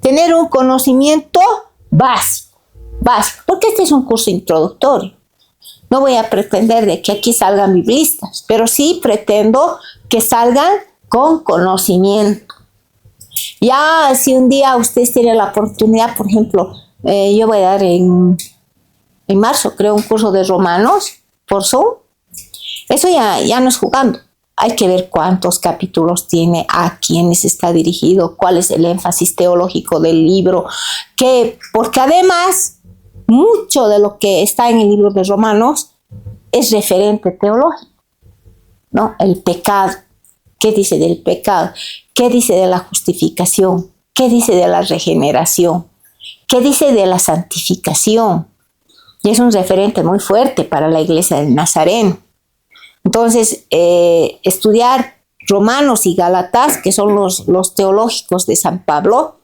tener un conocimiento básico, porque este es un curso introductorio. No voy a pretender de que aquí salgan biblistas, pero sí pretendo que salgan con conocimiento. Ya si un día ustedes tienen la oportunidad, por ejemplo, yo voy a dar en marzo, creo, un curso de Romanos por Zoom. Eso ya no es jugando. Hay que ver cuántos capítulos tiene, a quiénes está dirigido, cuál es el énfasis teológico del libro, porque además mucho de lo que está en el libro de Romanos es referente teológico, ¿no? El pecado. ¿Qué dice del pecado? ¿Qué dice de la justificación? ¿Qué dice de la regeneración? ¿Qué dice de la santificación? Y es un referente muy fuerte para la iglesia del Nazareno. Entonces, estudiar Romanos y Gálatas, que son los teológicos de San Pablo,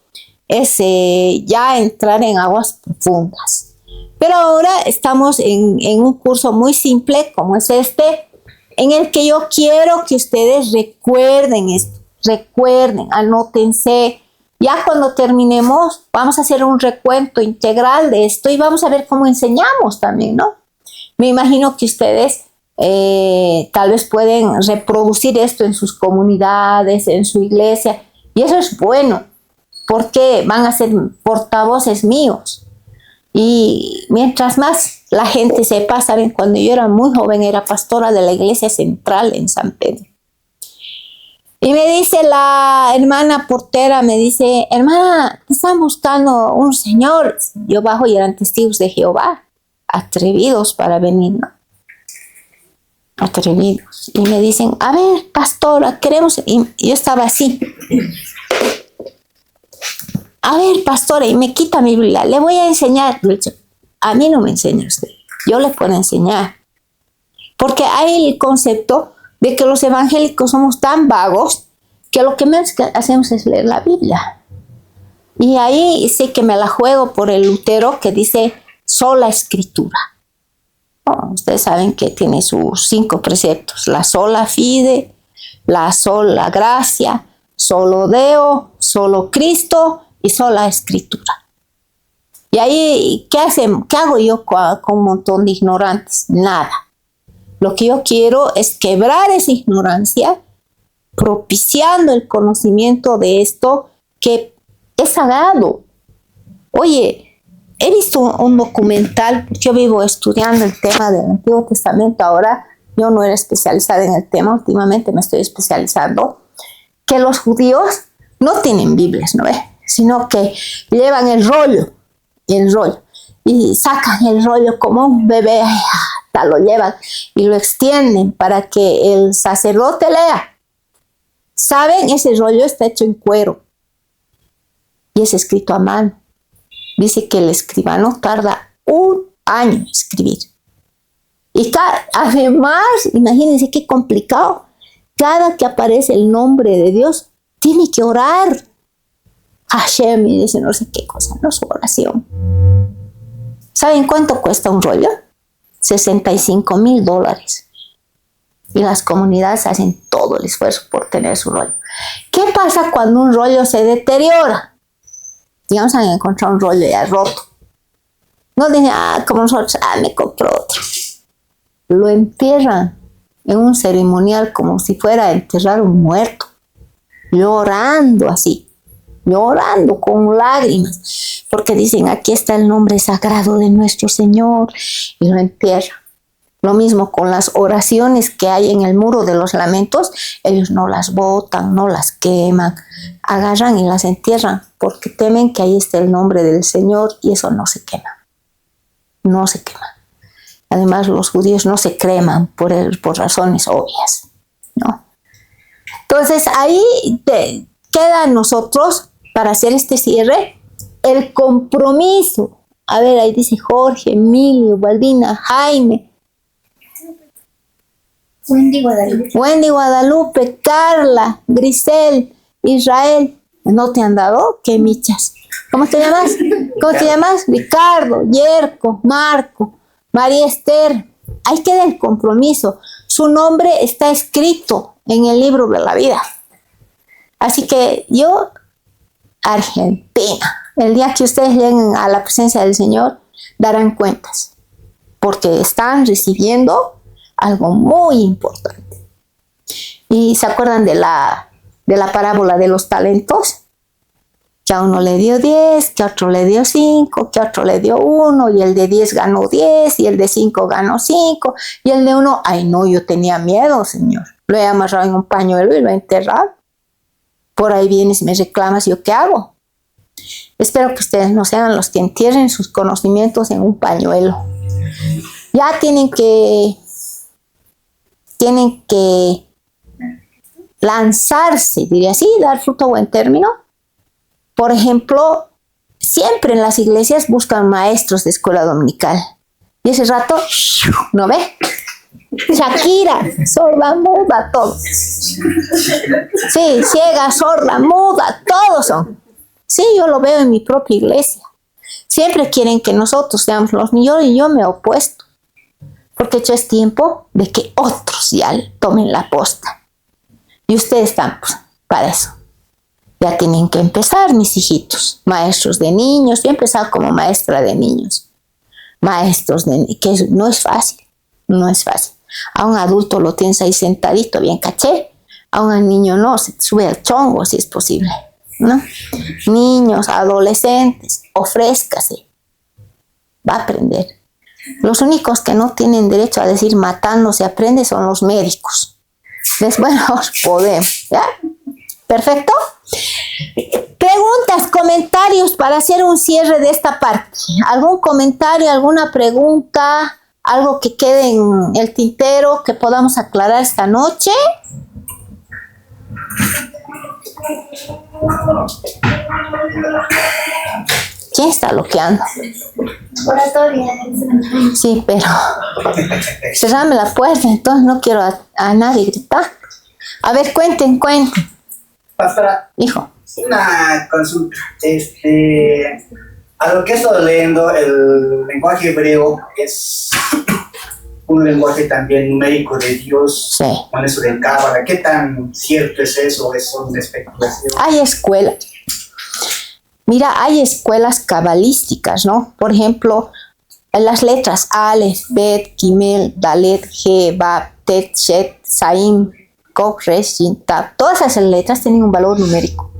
es ya entrar en aguas profundas. Pero ahora estamos en un curso muy simple, como es este, en el que yo quiero que ustedes recuerden esto, anótense. Ya cuando terminemos, vamos a hacer un recuento integral de esto y vamos a ver cómo enseñamos también, ¿no? Me imagino que ustedes tal vez pueden reproducir esto en sus comunidades, en su iglesia, y eso es bueno, porque van a ser portavoces míos. Y mientras más la gente sepa, saben, cuando yo era muy joven era pastora de la iglesia central en San Pedro. Y me dice la hermana portera, me dice, hermana, te están buscando un señor. Yo bajo y eran testigos de Jehová, atrevidos para venir, ¿no? Atrevidos. Y me dicen, a ver, pastora, queremos... Y yo estaba así. A ver, pastora, y me quita mi Biblia, le voy a enseñar. A mí no me enseña usted, yo le puedo enseñar. Porque hay el concepto de que los evangélicos somos tan vagos que lo que menos que hacemos es leer la Biblia. Y ahí sí que me la juego por el Lutero que dice sola escritura. Oh, ustedes saben que tiene sus 5 preceptos: la sola fide, la sola gracia, solo Deo, solo Cristo y sola escritura. Y ahí, ¿qué hago yo con un montón de ignorantes? Nada. Lo que yo quiero es quebrar esa ignorancia, propiciando el conocimiento de esto que es sagrado. Oye, he visto un documental, yo vivo estudiando el tema del Antiguo Testamento ahora, yo no era especializada en el tema, últimamente me estoy especializando, que los judíos no tienen Biblias, ¿no ves? Sino que llevan el rollo, y sacan el rollo como un bebé, hasta lo llevan y lo extienden para que el sacerdote lea. ¿Saben? Ese rollo está hecho en cuero y es escrito a mano. Dice que el escribano tarda 1 año en escribir. Y además, imagínense qué complicado, cada que aparece el nombre de Dios, tiene que orar. Hashem, y dice no sé qué cosa, no su oración. ¿Saben cuánto cuesta un rollo? $65,000. Y las comunidades hacen todo el esfuerzo por tener su rollo. ¿Qué pasa cuando un rollo se deteriora? Digamos, han encontrado un rollo ya roto. No dicen, como nosotros, me compro otro. Lo entierran en un ceremonial como si fuera a enterrar un muerto. Llorando así. Llorando con lágrimas, porque dicen, aquí está el nombre sagrado de nuestro Señor, y lo entierran. Lo mismo con las oraciones que hay en el muro de los lamentos, ellos no las botan, no las queman, agarran y las entierran, porque temen que ahí esté el nombre del Señor, y eso no se quema. No se quema. Además, los judíos no se creman por razones obvias, ¿no? Entonces, ahí queda a nosotros, para hacer este cierre, el compromiso. A ver, ahí dice Jorge, Emilio, Baldina, Jaime, Wendy Guadalupe, Carla, Grisel, Israel. ¿No te han dado? ¿Qué michas? ¿Cómo te llamas? ¿Cómo te llamas? Ricardo, Yerko, Marco, María Esther. Ahí queda el compromiso. Su nombre está escrito en el libro de la vida. Así que yo Argentina. El día que ustedes lleguen a la presencia del Señor, darán cuentas, porque están recibiendo algo muy importante. ¿Y se acuerdan de la parábola de los talentos? Que a uno le dio 10, que a otro le dio 5, que a otro le dio 1, y el de 10 ganó 10, y el de 5 ganó 5, y el de 1, ay no, yo tenía miedo, Señor. Lo he amarrado en un pañuelo y lo he enterrado. Por ahí vienes y me reclamas, ¿yo qué hago? Espero que ustedes no sean los que entierren sus conocimientos en un pañuelo. Ya tienen que lanzarse, diría así, dar fruto a buen término. Por ejemplo, siempre en las iglesias buscan maestros de escuela dominical. Y ese rato, ¿no ve? Shakira, sorda, muda, todos. Sí, ciega, sorda, muda, todos son. Sí, yo lo veo en mi propia iglesia. Siempre quieren que nosotros seamos los mejores y yo me he opuesto. Porque ya es tiempo de que otros ya tomen la posta. Y ustedes están para eso. Ya tienen que empezar, mis hijitos, maestros de niños. Yo he empezado como maestra de niños. Maestros de niños, que no es fácil, no es fácil. A un adulto lo tienes ahí sentadito, bien caché. A un niño no, se sube al chongo si es posible, ¿no? Niños, adolescentes, ofrézcase. Va a aprender. Los únicos que no tienen derecho a decir matando se aprende son los médicos. Bueno, podemos, ¿ya? ¿Perfecto? Preguntas, comentarios para hacer un cierre de esta parte. ¿Algún comentario, alguna pregunta, algo que quede en el tintero que podamos aclarar esta noche? ¿Quién está bloqueando? Oratoria. Sí, pero cerrame la puerta, entonces no quiero a nadie gritar. A ver, cuenten. Pastora, Hijo. una consulta. A lo que he estado leyendo, el lenguaje hebreo es un lenguaje también numérico de Dios, Sí. con eso del Cábala. ¿Qué tan cierto es eso? ¿Es una especulación? Hay escuelas. Mira, hay escuelas cabalísticas, ¿no? Por ejemplo, las letras Aleph, Bet, Gimel, Dalet, He, Bab, Tet, Shet, Saim, Kof, Resh, Shin, Tab. Todas esas letras tienen un valor numérico.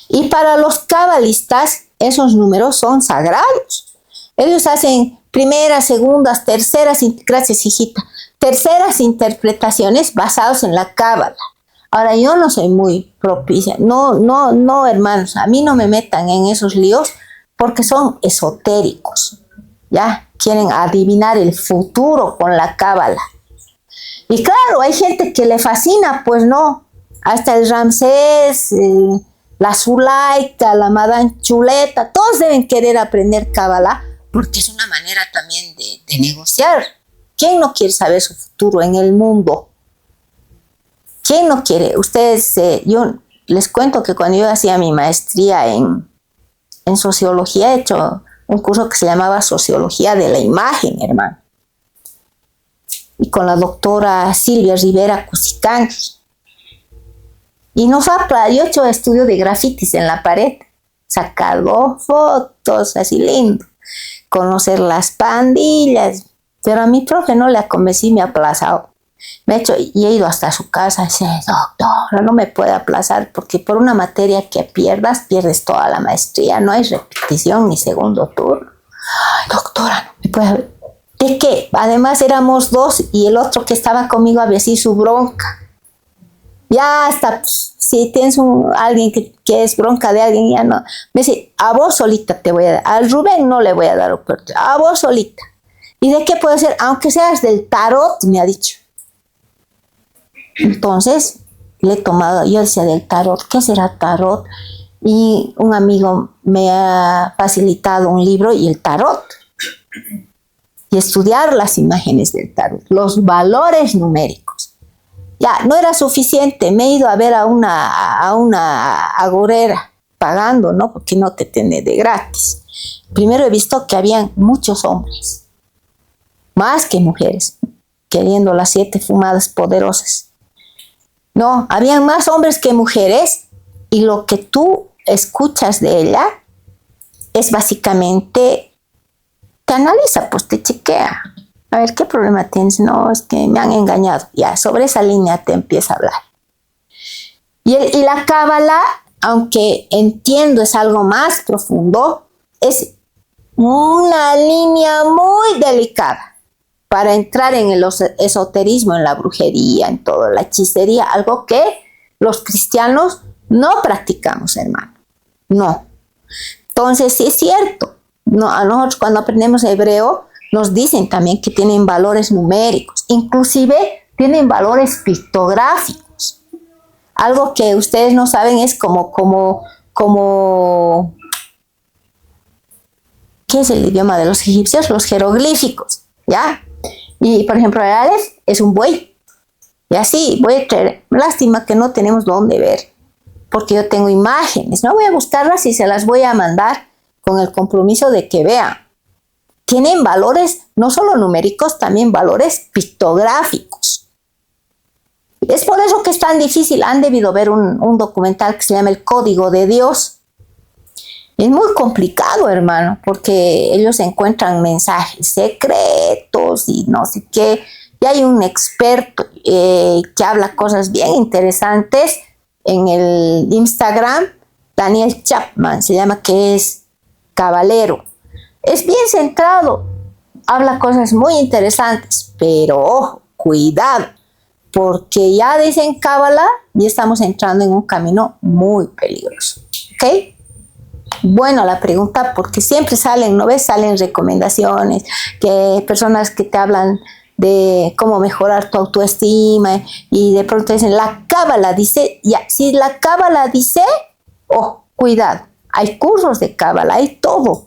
Y para los cabalistas, esos números son sagrados. Ellos hacen primeras, segundas, terceras, gracias hijita, terceras interpretaciones basadas en la cábala. Ahora, yo no soy muy propicia. No, hermanos, a mí no me metan en esos líos porque son esotéricos. ¿Ya? Quieren adivinar el futuro con la cábala. Y claro, hay gente que le fascina, pues no. Hasta el Ramsés, la Zulaika, la Madame Chuleta, todos deben querer aprender cábala porque es una manera también de negociar. ¿Quién no quiere saber su futuro en el mundo? ¿Quién no quiere? Ustedes, yo les cuento que cuando yo hacía mi maestría en sociología, he hecho un curso que se llamaba Sociología de la Imagen, hermano. Y con la doctora Silvia Rivera Cusicangui. Y yo he hecho estudio de grafitis en la pared, sacado fotos así lindo, conocer las pandillas, pero a mi profe no le convencí, me ha aplazado. Y he ido hasta su casa y dice, doctora, no me puede aplazar porque por una materia que pierdes toda la maestría, no hay repetición ni segundo turno. Ay, doctora, no me puede. ¿De qué? Además éramos dos y el otro que estaba conmigo había así su bronca. Ya hasta, pues, si tienes alguien que es bronca de alguien, ya no. Me dice, a vos solita te voy a dar. Al Rubén no le voy a dar oportunidad, a vos solita. ¿Y de qué puede ser? Aunque seas del tarot, me ha dicho. Entonces, le he tomado, yo decía del tarot, ¿qué será tarot? Y un amigo me ha facilitado un libro y el tarot. Y estudiar las imágenes del tarot, los valores numéricos. Ya, no era suficiente, me he ido a ver a una agorera, pagando, ¿no? Porque no te tiene de gratis. Primero he visto que habían muchos hombres, más que mujeres, queriendo las 7 fumadas poderosas. No, habían más hombres que mujeres y lo que tú escuchas de ella es básicamente, te analiza, pues te chequea. A ver, ¿qué problema tienes? No, es que me han engañado. Ya, sobre esa línea te empieza a hablar. Y la cábala, aunque entiendo es algo más profundo, es una línea muy delicada para entrar en el esoterismo, en la brujería, en toda la hechicería, algo que los cristianos no practicamos, hermano. No. Entonces, sí es cierto. No, a nosotros cuando aprendemos hebreo, nos dicen también que tienen valores numéricos, inclusive tienen valores pictográficos. Algo que ustedes no saben es como ¿qué es el idioma de los egipcios? Los jeroglíficos, ¿ya? Y, por ejemplo, el alef es un buey. Y así, voy a traer. Lástima que no tenemos dónde ver, porque yo tengo imágenes. No voy a buscarlas y se las voy a mandar con el compromiso de que vean. Tienen valores no solo numéricos, también valores pictográficos. Es por eso que es tan difícil. Han debido ver un documental que se llama El Código de Dios. Es muy complicado, hermano, porque ellos encuentran mensajes secretos y no sé qué. Y hay un experto que habla cosas bien interesantes en el Instagram, Daniel Chapman, se llama, que es cabalero. Es bien centrado, habla cosas muy interesantes, pero ojo, cuidado, porque ya dicen cábala y estamos entrando en un camino muy peligroso, ¿ok? Bueno, la pregunta, porque siempre salen, ¿no ves? Salen recomendaciones, que personas que te hablan de cómo mejorar tu autoestima y de pronto dicen, la cábala dice, ya, si la cábala dice, oh, cuidado, hay cursos de cábala, hay todo,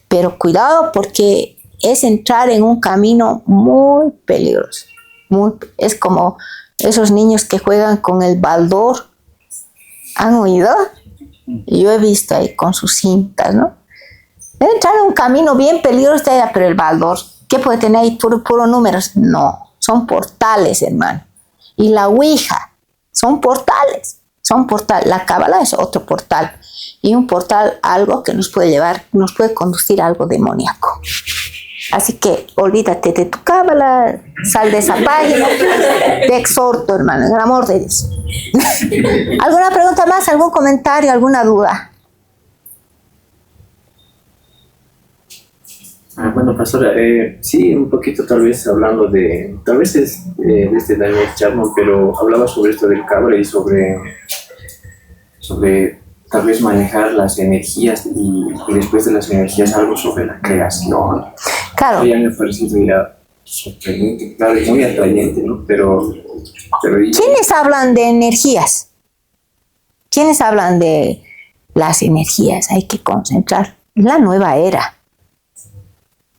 pero cuidado porque es entrar en un camino muy peligroso. Es como esos niños que juegan con el baldor. ¿Han oído? Yo he visto ahí con sus cintas, ¿no? Entrar en un camino bien peligroso, pero el baldor, ¿qué puede tener ahí? Puro números. No, son portales, hermano. Y la ouija, son portales. La cábala es otro portal. Y un portal, algo que nos puede llevar, nos puede conducir a algo demoníaco. Así que olvídate de tu cábala, sal de esa página. Te exhorto, hermano, en el amor de Dios. ¿Alguna pregunta más? ¿Algún comentario? ¿Alguna duda? Bueno, pastora, sí, un poquito tal vez hablando tal vez es de este Daniel Chapman, pero hablaba sobre esto del cabra y sobre tal vez manejar las energías y después de las energías algo sobre la creación. Claro. Ya me ha parecido ya sorprendente, claro, y muy atrayente, ¿no? Pero ¿quiénes hablan de energías? ¿Quiénes hablan de las energías? Hay que concentrar. La nueva era.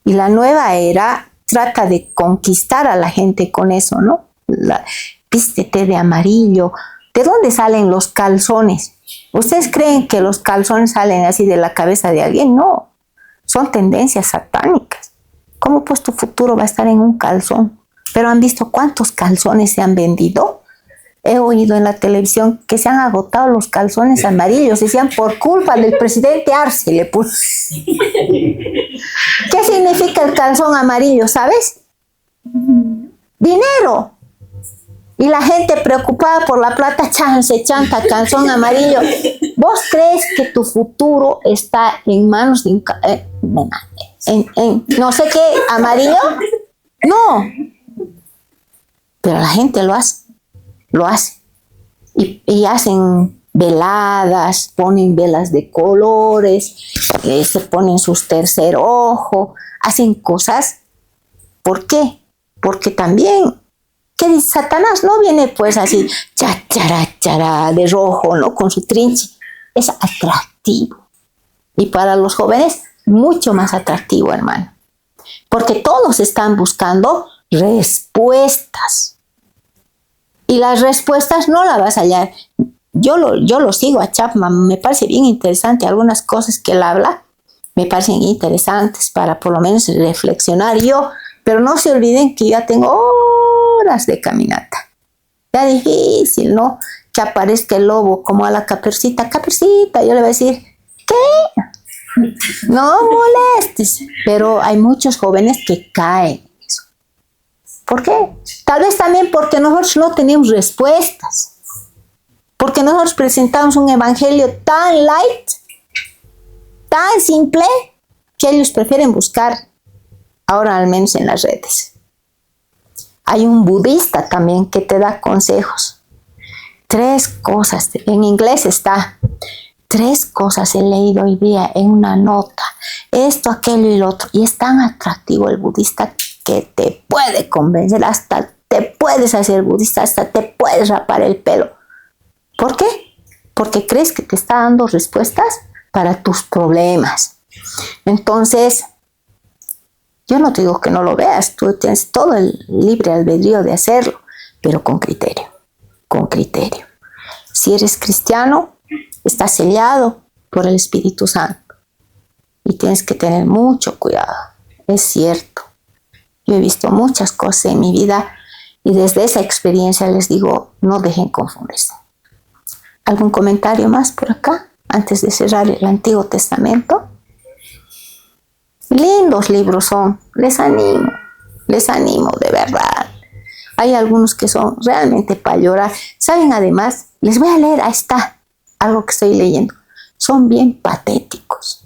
Y la nueva era trata de conquistar a la gente con eso, ¿no? Vístete de amarillo. ¿De dónde salen los calzones? ¿Ustedes creen que los calzones salen así de la cabeza de alguien? No. Son tendencias satánicas. ¿Cómo pues tu futuro va a estar en un calzón? ¿Pero han visto cuántos calzones se han vendido? He oído en la televisión que se han agotado los calzones amarillos. Decían, por culpa del presidente Arce le puso. ¿Qué significa el calzón amarillo, sabes? Dinero. Y la gente preocupada por la plata, se chanta calzón amarillo. ¿Vos crees que tu futuro está en manos de no sé qué, amarillo? No. Pero la gente lo hace. Y hacen veladas, ponen velas de colores, se ponen sus tercer ojo, hacen cosas. ¿Por qué? Porque también, ¿qué dice? Satanás no viene pues así, chachara, de rojo, ¿no? Con su trinche. Es atractivo. Y para los jóvenes, mucho más atractivo, hermano. Porque todos están buscando respuestas. Y las respuestas no las vas a hallar. Yo lo sigo a Chapman, me parece bien interesante. Algunas cosas que él habla me parecen interesantes para por lo menos reflexionar yo. Pero no se olviden que ya tengo horas de caminata. Ya difícil, ¿no? que aparezca el lobo como a la Caperucita. Caperucita, yo le voy a decir, ¿qué? No molestes. Pero hay muchos jóvenes que caen en eso. ¿Por qué? Tal vez también porque nosotros no tenemos respuestas. Porque nosotros presentamos un evangelio tan light, tan simple, que ellos prefieren buscar, ahora al menos en las redes. Hay un budista también que te da consejos. 3 cosas, en inglés está, 3 cosas he leído hoy día en una nota, esto, aquello y lo otro, y es tan atractivo el budista que te puede convencer, hasta te puedes hacer budista, hasta te puedes rapar el pelo. ¿Por qué? Porque crees que te está dando respuestas para tus problemas. Entonces, yo no te digo que no lo veas, tú tienes todo el libre albedrío de hacerlo, pero con criterio, con criterio. Si eres cristiano, estás sellado por el Espíritu Santo y tienes que tener mucho cuidado. Es cierto, yo he visto muchas cosas en mi vida y desde esa experiencia les digo, no dejen confundirse. ¿Algún comentario más por acá antes de cerrar el Antiguo Testamento? Lindos libros son, les animo de verdad. Hay algunos que son realmente para llorar. ¿Saben? Además, les voy a leer, ahí está, algo que estoy leyendo. Son bien patéticos.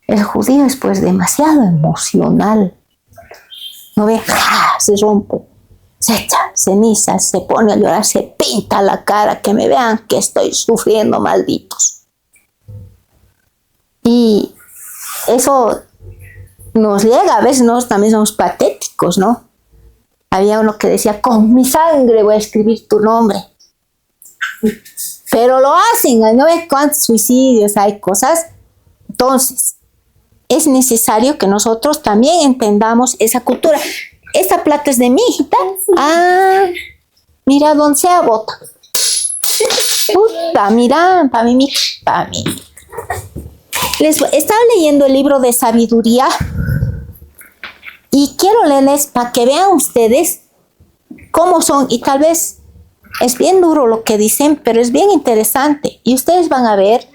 El judío es pues demasiado emocional. No ve, se rompe, se echa cenizas, se pone a llorar, se pinta la cara, que me vean que estoy sufriendo, malditos. Y eso nos llega, a veces nosotros también somos patéticos, ¿no? Había uno que decía, con mi sangre voy a escribir tu nombre. Pero lo hacen, ¿no ves cuántos suicidios hay, cosas? Entonces, es necesario que nosotros también entendamos esa cultura. Esta plata es de mi hijita. Ah, mira, donde sea bota. Puta, mira, para mí. Estaba leyendo el libro de sabiduría y quiero leerles para que vean ustedes cómo son, y tal vez es bien duro lo que dicen, pero es bien interesante y ustedes van a ver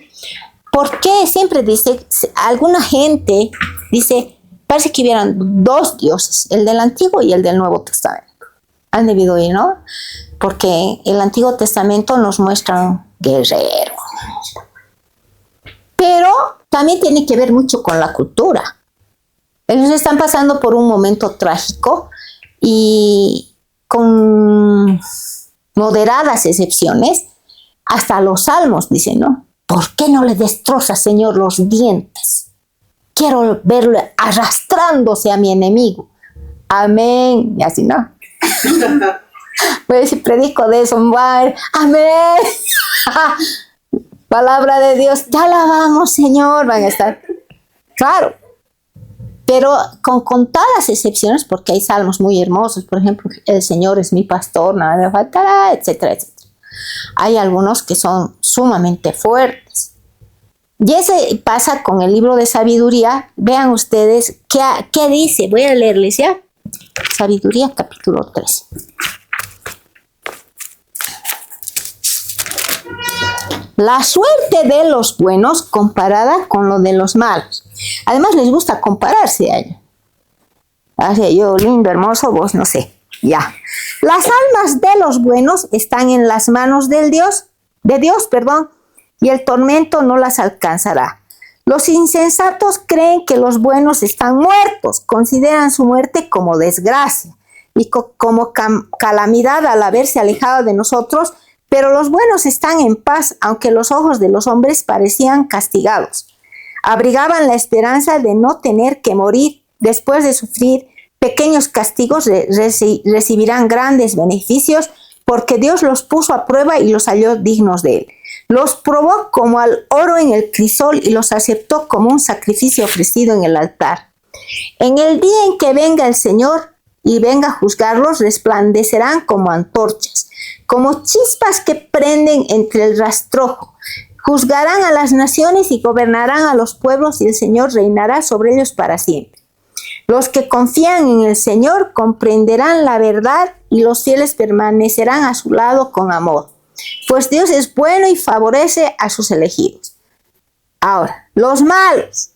por qué siempre dice, alguna gente dice, parece que hubieran 2 dioses, el del Antiguo y el del Nuevo Testamento. Han debido oír, ¿no? Porque el Antiguo Testamento nos muestra guerreros, pero también tiene que ver mucho con la cultura. Ellos están pasando por un momento trágico y con moderadas excepciones, hasta los salmos dicen, ¿no? ¿Por qué no le destrozas, Señor, los dientes? Quiero verlo arrastrándose a mi enemigo. Amén. Y así, ¿no? Pues si predico de eso, amén. Palabra de Dios, ya alabamos, Señor, van a estar. Claro, pero con contadas excepciones, porque hay salmos muy hermosos, por ejemplo, el Señor es mi pastor, nada me faltará, etcétera, etcétera. Hay algunos que son sumamente fuertes. Y ese pasa con el libro de sabiduría. Vean ustedes qué dice. Voy a leerles ya. Sabiduría, capítulo 3. La suerte de los buenos comparada con lo de los malos. Además les gusta compararse a ellos. Así, yo lindo, hermoso, vos no sé. Ya. Las almas de los buenos están en las manos de Dios, y el tormento no las alcanzará. Los insensatos creen que los buenos están muertos, consideran su muerte como desgracia y como calamidad al haberse alejado de nosotros, pero los buenos están en paz, aunque los ojos de los hombres parecían castigados. Abrigaban la esperanza de no tener que morir. Después de sufrir pequeños castigos, recibirán grandes beneficios, porque Dios los puso a prueba y los halló dignos de él. Los probó como al oro en el crisol y los aceptó como un sacrificio ofrecido en el altar. En el día en que venga el Señor y venga a juzgarlos, resplandecerán como antorchas, como chispas que prenden entre el rastrojo. Juzgarán a las naciones y gobernarán a los pueblos, y el Señor reinará sobre ellos para siempre. Los que confían en el Señor comprenderán la verdad, y los fieles permanecerán a su lado con amor. pues Dios es bueno y favorece a sus elegidos. Ahora, los malos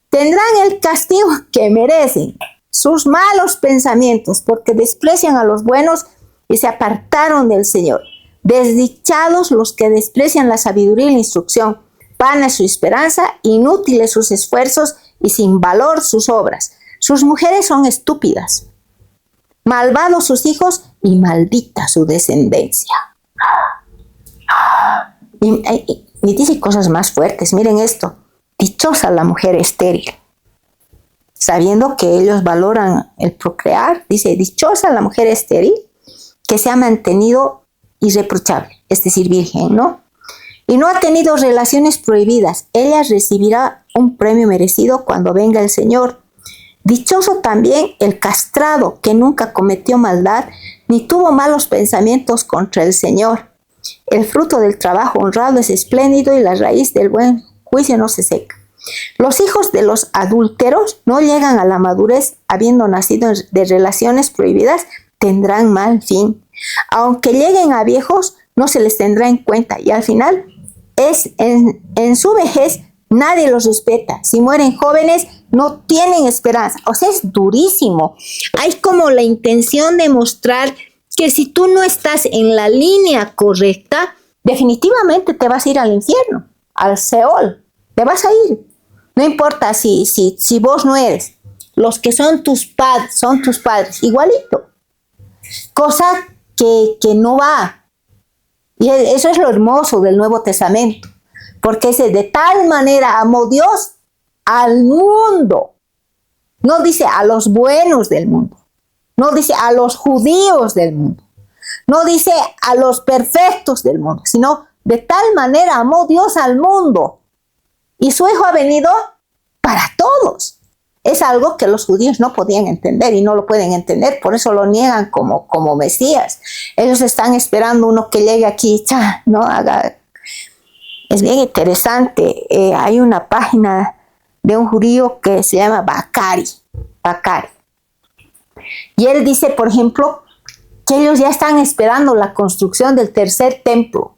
tendrán el castigo que merecen sus malos pensamientos, porque desprecian a los buenos y se apartaron del Señor. Desdichados los que desprecian la sabiduría y la instrucción, vana su esperanza, inútiles sus esfuerzos y sin valor sus obras. Sus mujeres son estúpidas, malvados sus hijos y maldita su descendencia. Y dice cosas más fuertes, miren esto: dichosa la mujer estéril, sabiendo que ellos valoran el procrear. Dice, dichosa la mujer estéril que se ha mantenido irreprochable, es decir, virgen, ¿no? Y no ha tenido relaciones prohibidas. Ella recibirá un premio merecido cuando venga el Señor. Dichoso también el castrado que nunca cometió maldad ni tuvo malos pensamientos contra el Señor. El fruto del trabajo honrado es espléndido y la raíz del buen juicio no se seca. Los hijos de los adúlteros no llegan a la madurez habiendo nacido de relaciones prohibidas, tendrán mal fin. Aunque lleguen a viejos, no se les tendrá en cuenta y al final en su vejez nadie los respeta. Si mueren jóvenes, no tienen esperanza. O sea, es durísimo. Hay como la intención de mostrar que si tú no estás en la línea correcta, definitivamente te vas a ir al infierno, al Seol. Te vas a ir. No importa si vos no eres. Los que son tus padres, igualito. Cosa que no va. Y eso es lo hermoso del Nuevo Testamento. Porque dice, de tal manera amó Dios al mundo. No dice a los buenos del mundo. No dice a los judíos del mundo. No dice a los perfectos del mundo. Sino de tal manera amó Dios al mundo. Y su Hijo ha venido para todos. Es algo que los judíos no podían entender y no lo pueden entender. Por eso lo niegan como Mesías. Ellos están esperando uno que llegue aquí, no haga. Es bien interesante. Hay una página de un judío que se llama Bakari. Y él dice, por ejemplo, que ellos ya están esperando la construcción del tercer templo.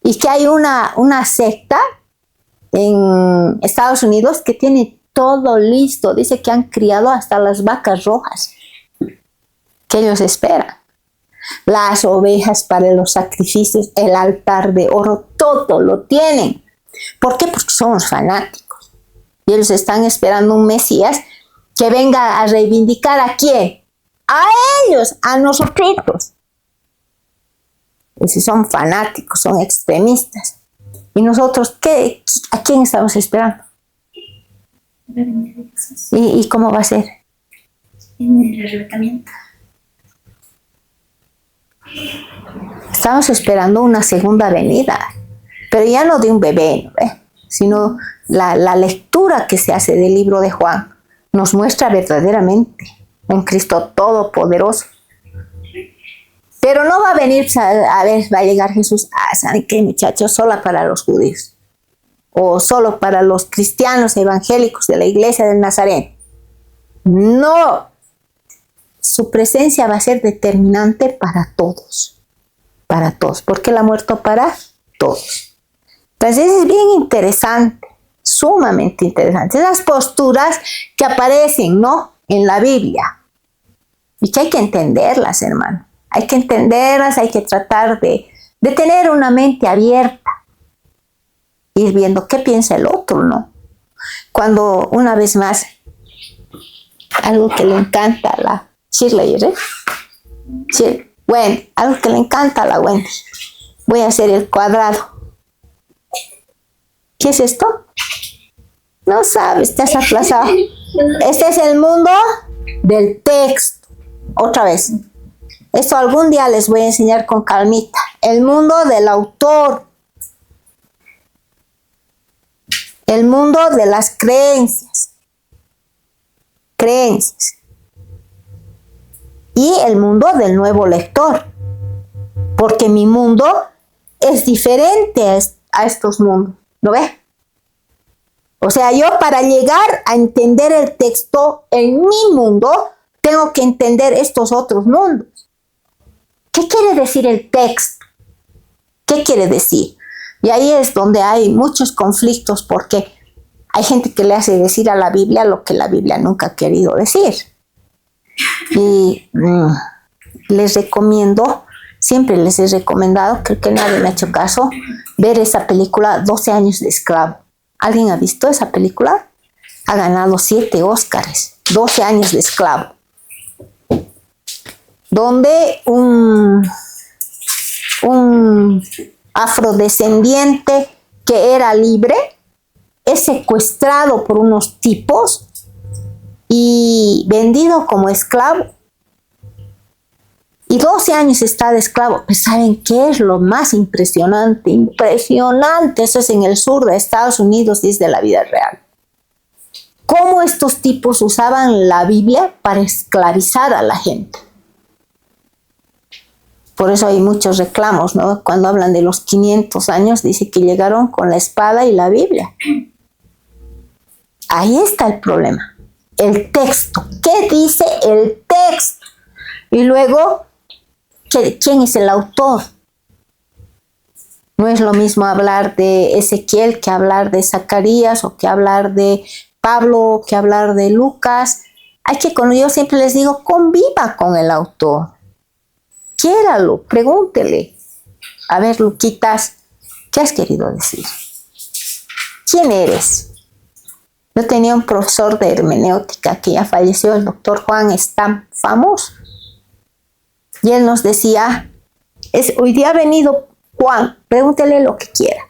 Y que hay una secta en Estados Unidos que tiene todo listo. Dice que han criado hasta las vacas rojas que ellos esperan. Las ovejas para los sacrificios, el altar de oro, todo lo tienen. ¿Por qué? Porque somos fanáticos. Y ellos están esperando un Mesías que venga a reivindicar ¿a quién? A ellos, a nosotros. Y si son fanáticos, son extremistas. ¿Y nosotros qué? ¿A quién estamos esperando? ¿Y cómo va a ser? En el arrebatamiento. Estamos esperando una segunda venida, pero ya no de un bebé, ¿no? Sino la lectura que se hace del libro de Juan nos muestra verdaderamente un Cristo todopoderoso. Pero no va a venir, a ver, va a llegar Jesús, ¿saben qué, muchachos? Solo para los judíos o solo para los cristianos evangélicos de la iglesia del Nazareno. No, su presencia va a ser determinante para todos, porque Él ha muerto para todos. Entonces es bien interesante, sumamente interesante, esas posturas que aparecen, ¿no?, en la Biblia, y que hay que entenderlas, hermano. Hay que entenderlas, hay que tratar de tener una mente abierta, ir viendo qué piensa el otro, ¿no? Cuando, una vez más, algo que le encanta a la Shirley, bueno, algo que le encanta a la Wendy. Voy a hacer el cuadrado. ¿Qué es esto? No sabes, te has aplazado. Este es el mundo del texto. Otra vez. Esto algún día les voy a enseñar con calmita. El mundo del autor. El mundo de las creencias. Y el mundo del nuevo lector. Porque mi mundo es diferente a estos mundos. ¿Lo ves? O sea, yo para llegar a entender el texto en mi mundo, tengo que entender estos otros mundos. ¿Qué quiere decir el texto? ¿Qué quiere decir? Y ahí es donde hay muchos conflictos porque hay gente que le hace decir a la Biblia lo que la Biblia nunca ha querido decir. Y les recomiendo, siempre les he recomendado, creo que nadie me ha hecho caso, ver esa película 12 años de esclavo. ¿Alguien ha visto esa película? Ha ganado 7 Óscares, 12 años de esclavo. Donde un afrodescendiente que era libre es secuestrado por unos tipos y vendido como esclavo. Y 12 años está de esclavo. Pues ¿saben qué es lo más impresionante? Impresionante. Eso es en el sur de Estados Unidos y es de la vida real. Cómo estos tipos usaban la Biblia para esclavizar a la gente. Por eso hay muchos reclamos, ¿no? Cuando hablan de los 500 años, dice que llegaron con la espada y la Biblia. Ahí está el problema. El texto. ¿Qué dice el texto? Y luego, ¿quién es el autor? No es lo mismo hablar de Ezequiel que hablar de Zacarías o que hablar de Pablo, que hablar de Lucas. Yo siempre les digo, conviva con el autor. Quiéralo, pregúntele. A ver, Luquitas, ¿qué has querido decir? ¿Quién eres? Yo tenía un profesor de hermenéutica que ya falleció, el doctor Juan Stam, famoso. Y él nos decía, hoy día ha venido Juan, pregúntele lo que quiera.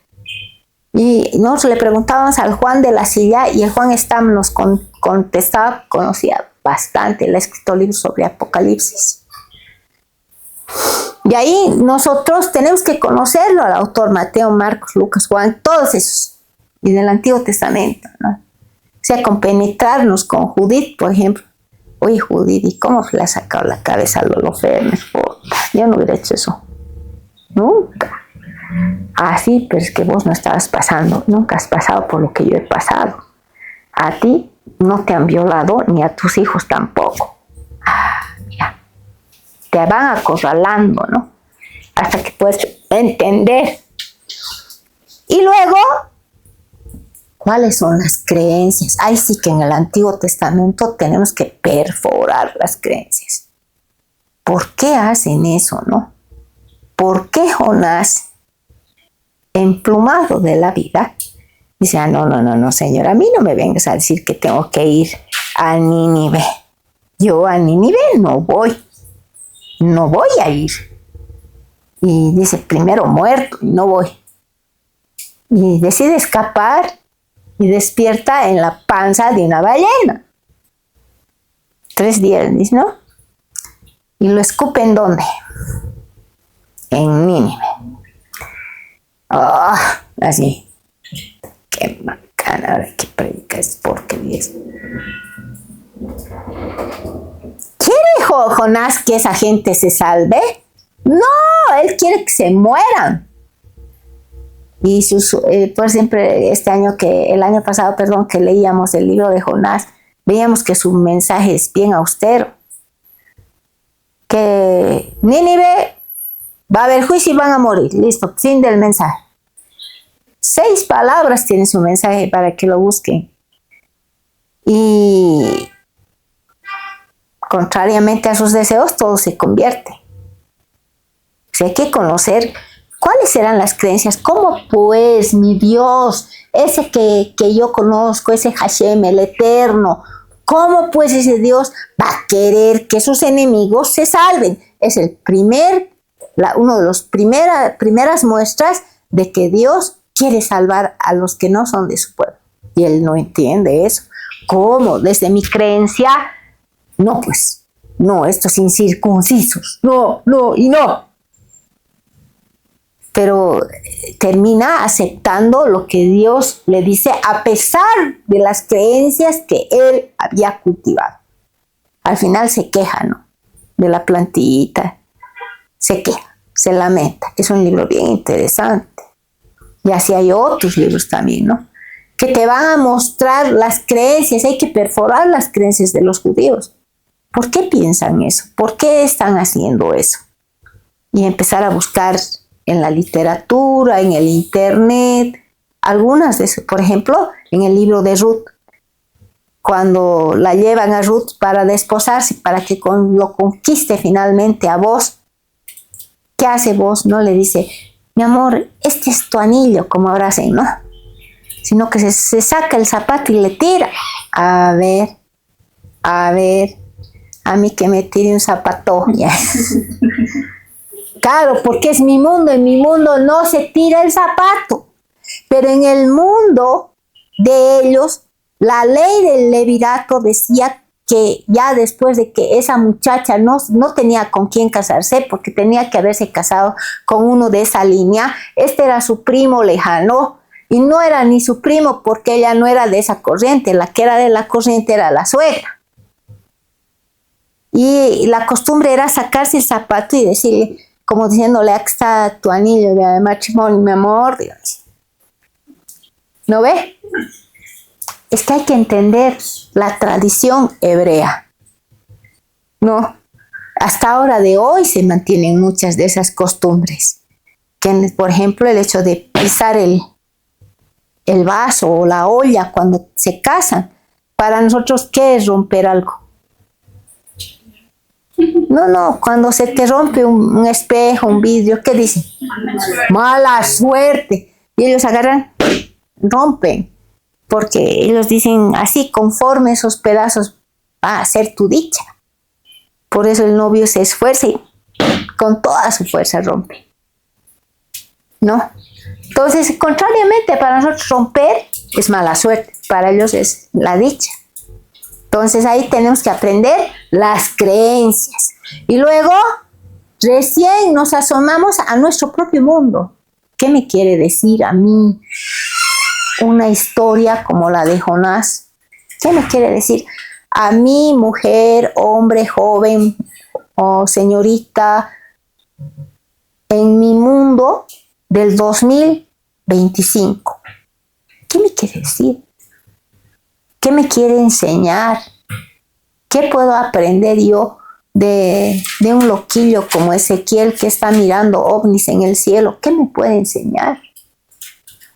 Y nosotros le preguntábamos al Juan de la silla y el Juan Stam nos contestaba, conocía bastante, él ha escrito libros sobre Apocalipsis. Y ahí nosotros tenemos que conocerlo, al autor Mateo, Marcos, Lucas, Juan, todos esos, y del Antiguo Testamento, ¿no? O sea, compenetrarnos con Judith, por ejemplo. Oye, Judith, ¿y cómo le ha sacado la cabeza a Holofernes? Yo no hubiera hecho eso. Nunca. Ah, sí, pero es que vos no estabas pasando, nunca has pasado por lo que yo he pasado. A ti no te han violado, ni a tus hijos tampoco. Mira. Te van acorralando, ¿no? Hasta que puedes entender. Y luego, ¿cuáles son las creencias? Ahí sí que en el Antiguo Testamento tenemos que perforar las creencias. ¿Por qué hacen eso, no? ¿Por qué Jonás, emplumado de la vida, dice, no, señor, a mí no me vengas a decir que tengo que ir a Nínive. Yo a Nínive no voy a ir. Y dice, primero muerto, y no voy. Y decide escapar y despierta en la panza de una ballena. 3 días, dice, ¿no? Y lo escupe ¿en dónde? En Nínive. Así. Qué bacana, ahora que predica es porquerías. ¿Quiere Jonás que esa gente se salve? No, él quiere que se mueran. Y por siempre el año pasado, que leíamos el libro de Jonás, veíamos que su mensaje es bien austero. Que Nínive va a haber juicio y van a morir. Listo, fin del mensaje. 6 palabras tiene su mensaje para que lo busquen. Y contrariamente a sus deseos, todo se convierte. O sea, hay que conocer cuáles serán las creencias. ¿Cómo pues, mi Dios, ese que yo conozco, ese Hashem, el Eterno, cómo pues ese Dios va a querer que sus enemigos se salven? Es una de las primeras muestras de que Dios quiere salvar a los que no son de su pueblo. Y él no entiende eso. ¿Cómo? Desde mi creencia, no, pues, no, estos incircuncisos, no. Pero termina aceptando lo que Dios le dice a pesar de las creencias que él había cultivado. Al final se queja, ¿no? De la plantita, se queja, se lamenta. Es un libro bien interesante. Y así hay otros libros también, ¿no? Que te van a mostrar las creencias. Hay que perforar las creencias de los judíos. ¿Por qué piensan eso? ¿Por qué están haciendo eso? Y empezar a buscar en la literatura, en el internet, algunas de esas, por ejemplo, en el libro de Ruth, cuando la llevan a Ruth para desposarse, para que lo conquiste finalmente a Boaz. ¿Qué hace Boaz? No le dice, mi amor, este es tu anillo, como ahora hacen, ¿no? Sino que se saca el zapato y le tira. A ver, a mí que me tire un zapato. Claro, porque es mi mundo, en mi mundo no se tira el zapato. Pero en el mundo de ellos, la ley del levirato decía que ya después de que esa muchacha no tenía con quién casarse, porque tenía que haberse casado con uno de esa línea, este era su primo lejano, y no era ni su primo porque ella no era de esa corriente, la que era de la corriente era la suegra. Y la costumbre era sacarse el zapato y decirle, como diciéndole, aquí está tu anillo de matrimonio, mi amor, Dios. ¿No ve? Es que hay que entender la tradición hebrea. No, hasta ahora de hoy se mantienen muchas de esas costumbres. Que, por ejemplo, el hecho de pisar el vaso o la olla cuando se casan, para nosotros, ¿qué es romper algo? No, cuando se te rompe un espejo, un vidrio, ¿qué dicen? Mala suerte. Y ellos agarran, rompen. Porque ellos dicen así, conforme esos pedazos va a ser tu dicha. Por eso el novio se esfuerza y con toda su fuerza rompe. ¿No? Entonces, contrariamente, para nosotros romper es mala suerte, para ellos es la dicha. Entonces ahí tenemos que aprender las creencias. Y luego, recién nos asomamos a nuestro propio mundo. ¿Qué me quiere decir a mí una historia como la de Jonás? ¿Qué me quiere decir? A mí, mujer, hombre, joven o señorita, en mi mundo del 2025. ¿Qué me quiere decir? ¿Qué me quiere enseñar? ¿Qué puedo aprender yo de un loquillo como Ezequiel que está mirando ovnis en el cielo? ¿Qué me puede enseñar?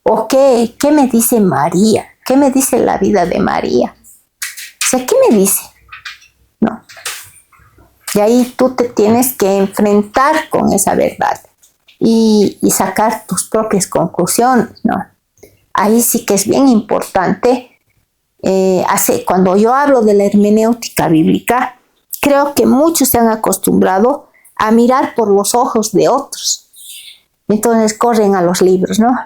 ¿O qué me dice María? ¿Qué me dice la vida de María? O sea, ¿qué me dice? No. Y ahí tú te tienes que enfrentar con esa verdad y sacar tus propias conclusiones, ¿no? Ahí sí que es bien importante. Cuando yo hablo de la hermenéutica bíblica, creo que muchos se han acostumbrado a mirar por los ojos de otros. Entonces corren a los libros, ¿no?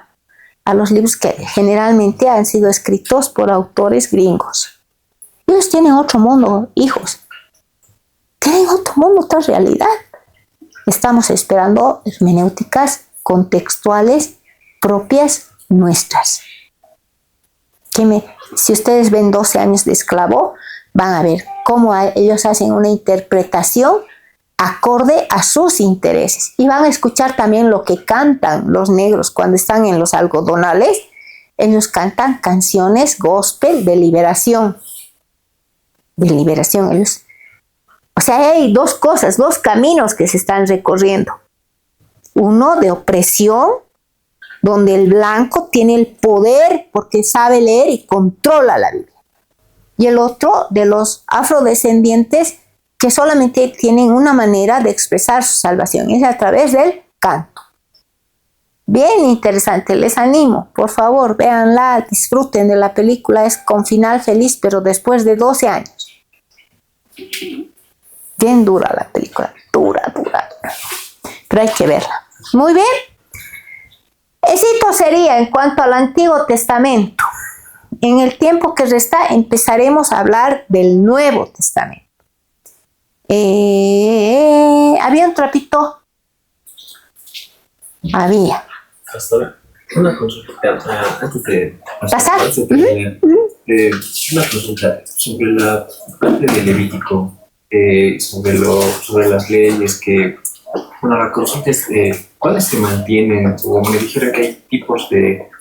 A los libros que generalmente han sido escritos por autores gringos. Ellos tienen otro mundo, hijos. Tienen otro mundo, otra realidad. Estamos esperando hermenéuticas contextuales propias nuestras. Si ustedes ven 12 años de esclavo, van a ver cómo ellos hacen una interpretación acorde a sus intereses. Y van a escuchar también lo que cantan los negros cuando están en los algodonales. Ellos cantan canciones gospel de liberación. De liberación. O sea, hay dos cosas, dos caminos que se están recorriendo. Uno de opresión, donde el blanco tiene el poder porque sabe leer y controla la Biblia. Y el otro de los afrodescendientes que solamente tienen una manera de expresar su salvación, es a través del canto. Bien interesante, les animo, por favor, véanla, disfruten de la película, es con final feliz, pero después de 12 años. Bien dura la película, dura, pero hay que verla. Muy bien. Esto sería en cuanto al Antiguo Testamento. En el tiempo que resta empezaremos a hablar del Nuevo Testamento. ¿Había un trapito? Había. Pastora, una consulta antes de pasar. Una consulta sobre la parte de Levítico, sobre las leyes que, bueno, la consulta es ¿cuáles se mantienen? O me dijera que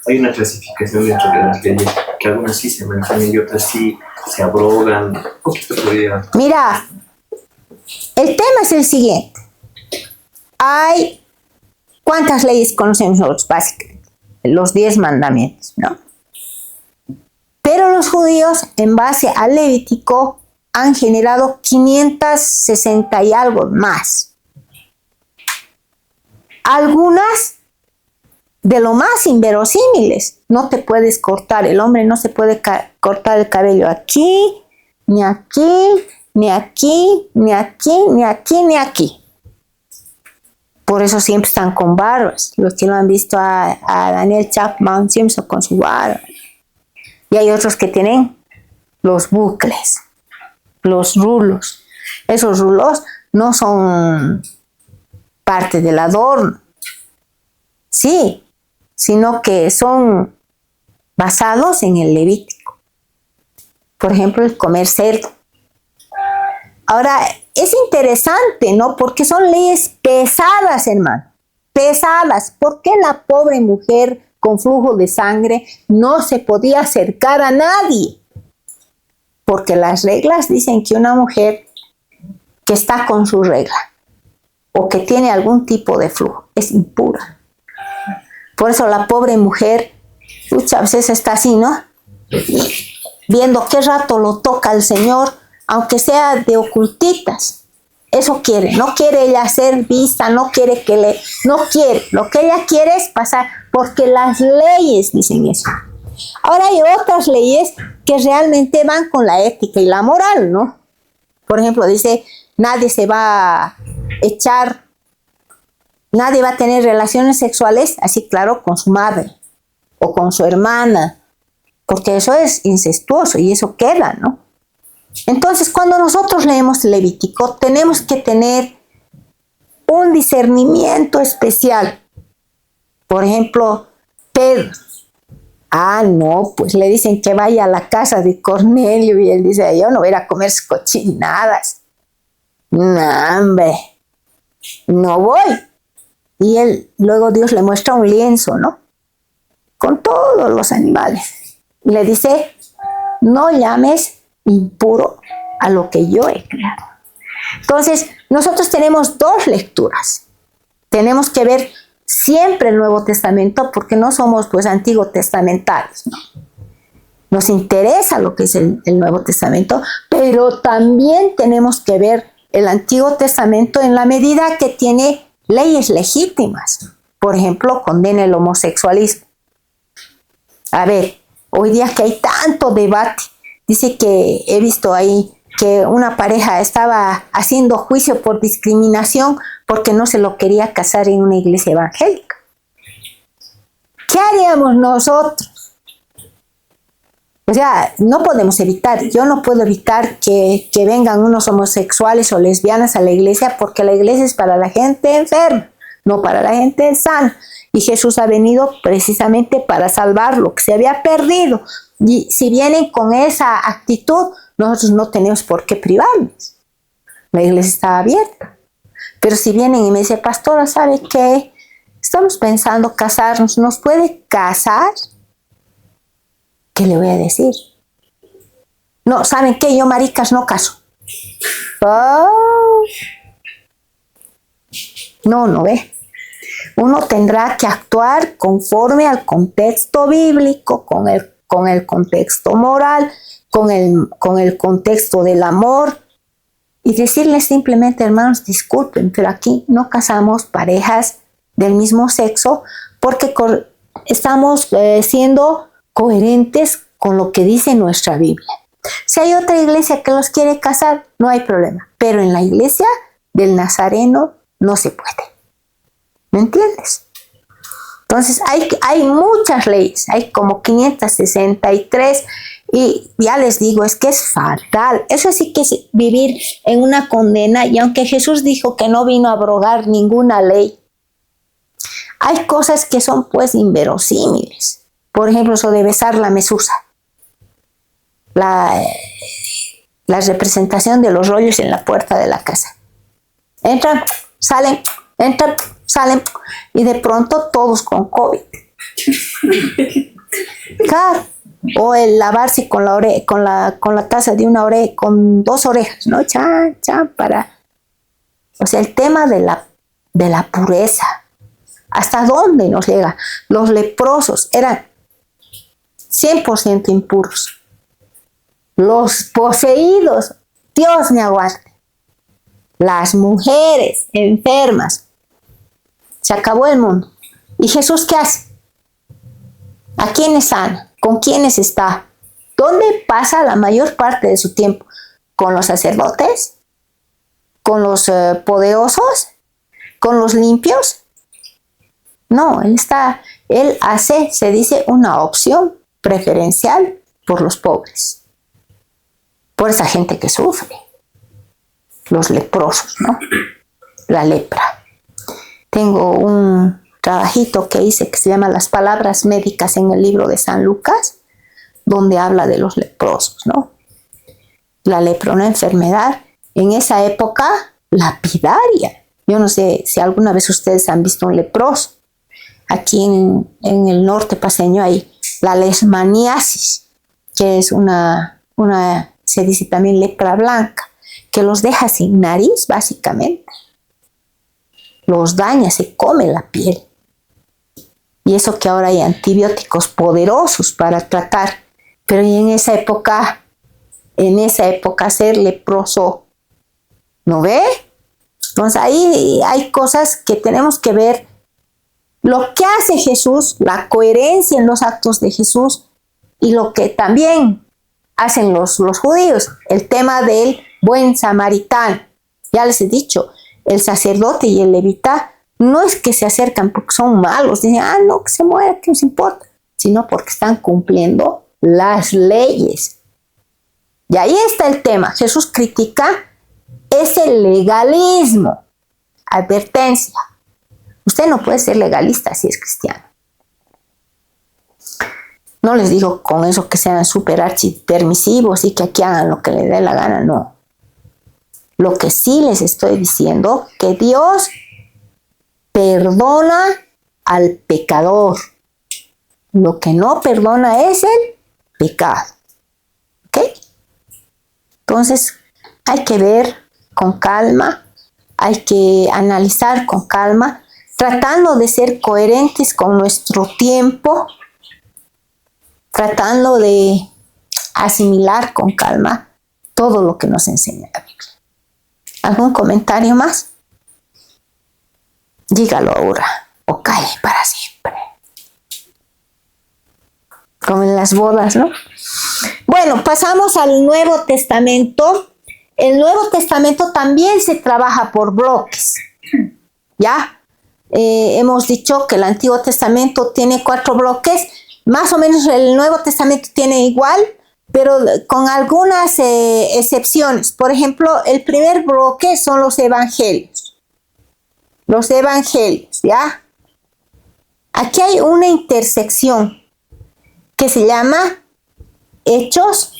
hay una clasificación dentro de las leyes, que algunas sí se mantienen y otras sí se abrogan. Mira, el tema es el siguiente. Hay ¿Cuántas leyes conocemos nosotros? Básicamente, los 10 mandamientos, ¿no? Pero los judíos, en base al Levítico, han generado 560 y algo más. Algunas de lo más inverosímiles. No te puedes cortar, el hombre no se puede cortar el cabello aquí, ni aquí, ni aquí, ni aquí, ni aquí, ni aquí. Por eso siempre están con barbas. Los que lo han visto a Daniel Chapman siempre son con su barba. Y hay otros que tienen los bucles, los rulos. Esos rulos no son parte del adorno, sí, sino que son basados en el Levítico. Por ejemplo, el comer cerdo. Ahora, es interesante, ¿no? Porque son leyes pesadas, hermano. Pesadas. ¿Por qué la pobre mujer con flujo de sangre no se podía acercar a nadie? Porque las reglas dicen que una mujer que está con su regla o que tiene algún tipo de flujo es impura. Por eso la pobre mujer, a veces está así, ¿no? Viendo qué rato lo toca el Señor, aunque sea de ocultitas. Eso quiere, no quiere ella ser vista, no quiere no quiere. Lo que ella quiere es pasar, porque las leyes dicen eso. Ahora hay otras leyes que realmente van con la ética y la moral, ¿no? Por ejemplo, dice, nadie se va a echar, nadie va a tener relaciones sexuales, así claro, con su madre o con su hermana, porque eso es incestuoso y eso queda, ¿no? Entonces, cuando nosotros leemos Levítico, tenemos que tener un discernimiento especial. Por ejemplo, Pedro. No, pues le dicen que vaya a la casa de Cornelio y él dice, yo no voy a ir a comer cochinadas. No, hombre, no voy. Y él, luego Dios le muestra un lienzo, ¿no? Con todos los animales. Y le dice, no llames impuro a lo que yo he creado. Entonces, nosotros tenemos dos lecturas. Tenemos que ver siempre el Nuevo Testamento porque no somos pues antiguo testamentarios, ¿no? Nos interesa lo que es el Nuevo Testamento, pero también tenemos que ver el Antiguo Testamento en la medida que tiene leyes legítimas. Por ejemplo, condena el homosexualismo. A ver, hoy día que hay tanto debate, dice que he visto ahí que una pareja estaba haciendo juicio por discriminación porque no se lo quería casar en una iglesia evangélica. ¿Qué haríamos nosotros? O sea, no podemos evitar, yo no puedo evitar que vengan unos homosexuales o lesbianas a la iglesia porque la iglesia es para la gente enferma, no para la gente sana. Y Jesús ha venido precisamente para salvar lo que se había perdido. Y si vienen con esa actitud, nosotros no tenemos por qué privarnos. La iglesia está abierta. Pero si vienen y me dicen, pastora, ¿sabe qué? Estamos pensando casarnos, ¿nos puede casar? ¿Qué le voy a decir? No, ¿saben qué? Yo maricas no caso. No ve. Uno tendrá que actuar conforme al contexto bíblico, con el contexto moral, con el contexto del amor, y decirles simplemente, hermanos, disculpen, pero aquí no casamos parejas del mismo sexo porque estamos siendo coherentes con lo que dice nuestra Biblia. Si hay otra iglesia que los quiere casar, no hay problema, pero en la iglesia del Nazareno no se puede. ¿Me entiendes? Entonces hay muchas leyes, hay como 563 y ya les digo, es que es fatal. Eso sí que es vivir en una condena, y aunque Jesús dijo que no vino a abrogar ninguna ley, hay cosas que son pues inverosímiles. Por ejemplo, eso de besar la mesusa, la representación de los rollos en la puerta de la casa. Entran, salen, y de pronto todos con COVID. Claro. O el lavarse con la taza de una oreja, con dos orejas, ¿no? O sea, el tema de la pureza. ¿Hasta dónde nos llega? Los leprosos eran 100% impuros. Los poseídos, Dios me aguante. Las mujeres enfermas. Se acabó el mundo. ¿Y Jesús qué hace? ¿A quiénes sana? ¿Con quiénes está? ¿Dónde pasa la mayor parte de su tiempo? ¿Con los sacerdotes? ¿Con los poderosos? ¿Con los limpios? No, él hace, se dice, una opción preferencial por los pobres, por esa gente que sufre, los leprosos, ¿no? La lepra. Tengo un trabajito que hice que se llama Las palabras médicas en el libro de San Lucas, donde habla de los leprosos, ¿no? La lepra, una enfermedad en esa época lapidaria. Yo no sé si alguna vez ustedes han visto un leproso. Aquí en el norte paseño hay la leishmaniasis, que es se dice también lepra blanca, que los deja sin nariz, básicamente. Los daña, se come la piel. Y eso que ahora hay antibióticos poderosos para tratar. Pero en esa época ser leproso, ¿no ve? Entonces ahí hay cosas que tenemos que ver. Lo que hace Jesús, la coherencia en los actos de Jesús y lo que también hacen los judíos, el tema del buen samaritano. Ya les he dicho, el sacerdote y el levita no es que se acercan porque son malos, dicen, no, que se muera, que nos importa, sino porque están cumpliendo las leyes. Y ahí está el tema. Jesús critica ese legalismo. Advertencia. Usted no puede ser legalista si es cristiano. No les digo con eso que sean súper archipermisivos y que aquí hagan lo que les dé la gana, no. Lo que sí les estoy diciendo, que Dios perdona al pecador. Lo que no perdona es el pecado. ¿Ok? Entonces, hay que ver con calma, hay que analizar con calma, tratando de ser coherentes con nuestro tiempo, tratando de asimilar con calma todo lo que nos enseña la Biblia. ¿Algún comentario más? Dígalo ahora o calle para siempre. Como en las bodas, ¿no? Bueno, pasamos al Nuevo Testamento. El Nuevo Testamento también se trabaja por bloques, ¿ya? Hemos dicho que el Antiguo Testamento tiene 4 bloques, más o menos el Nuevo Testamento tiene igual, pero con algunas excepciones. Por ejemplo, el primer bloque son los evangelios. Los evangelios, ¿ya? Aquí hay una intersección que se llama Hechos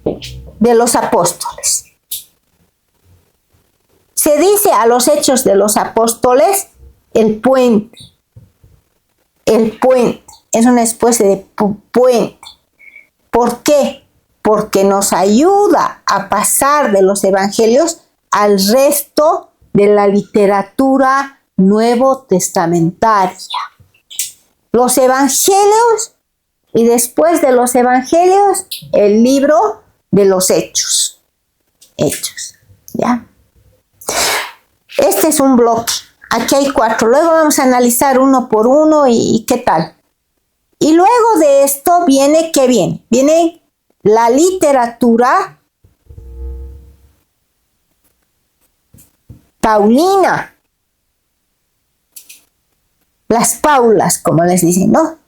de los Apóstoles. Se dice a los Hechos de los Apóstoles el puente. El puente. Es una especie de puente. ¿Por qué? Porque nos ayuda a pasar de los evangelios al resto de la literatura nuevo testamentaria. Los evangelios y después de los evangelios el libro de los Hechos. Hechos, ¿ya? Este es un bloque. Aquí hay 4. Luego vamos a analizar uno por uno y qué tal. Y luego de esto viene, ¿qué viene? Viene la literatura paulina. Las Paulas, como les dicen, ¿no?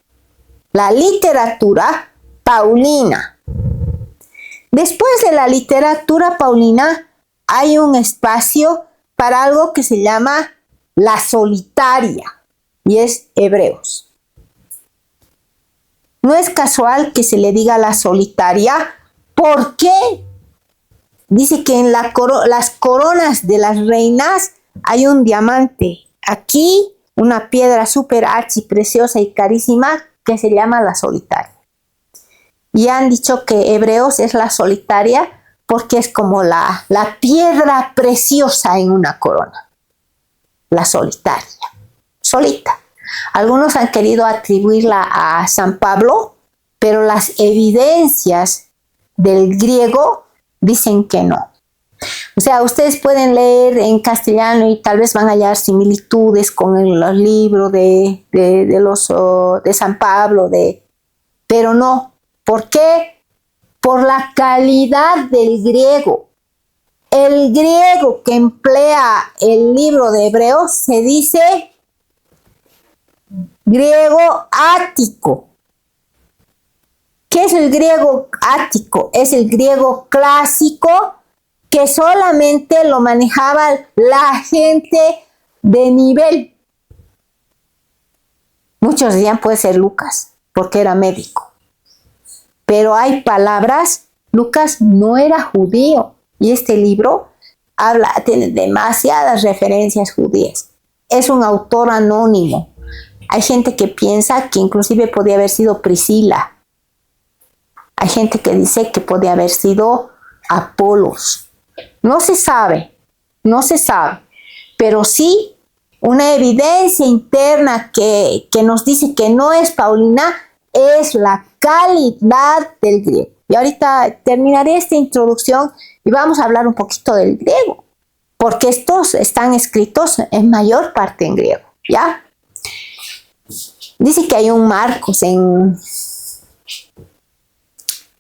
La literatura paulina. Después de la literatura paulina hay un espacio para algo que se llama la solitaria y es Hebreos. No es casual que se le diga la solitaria porque dice que en las coronas de las reinas hay un diamante. Aquí una piedra súper archipreciosa y carísima que se llama la solitaria. Y han dicho que Hebreos es la solitaria porque es como la piedra preciosa en una corona. La solitaria. solita. Algunos han querido atribuirla a San Pablo, pero las evidencias del griego dicen que no. O sea, ustedes pueden leer en castellano y tal vez van a hallar similitudes con los libros de San Pablo, pero no. ¿Por qué? Por la calidad del griego. El griego que emplea el libro de Hebreos se dice griego ático. ¿Qué es el griego ático? Es el griego clásico que solamente lo manejaba la gente de nivel. Muchos decían puede ser Lucas, porque era médico. Pero hay palabras, Lucas no era judío, y este libro tiene demasiadas referencias judías. Es un autor anónimo. Hay gente que piensa que inclusive podía haber sido Priscila. Hay gente que dice que podía haber sido Apolos. No se sabe, pero sí una evidencia interna que nos dice que no es Paulina es la calidad del griego. Y ahorita terminaré esta introducción y vamos a hablar un poquito del griego, porque estos están escritos en mayor parte en griego, ¿ya? Dice que hay un Marcos en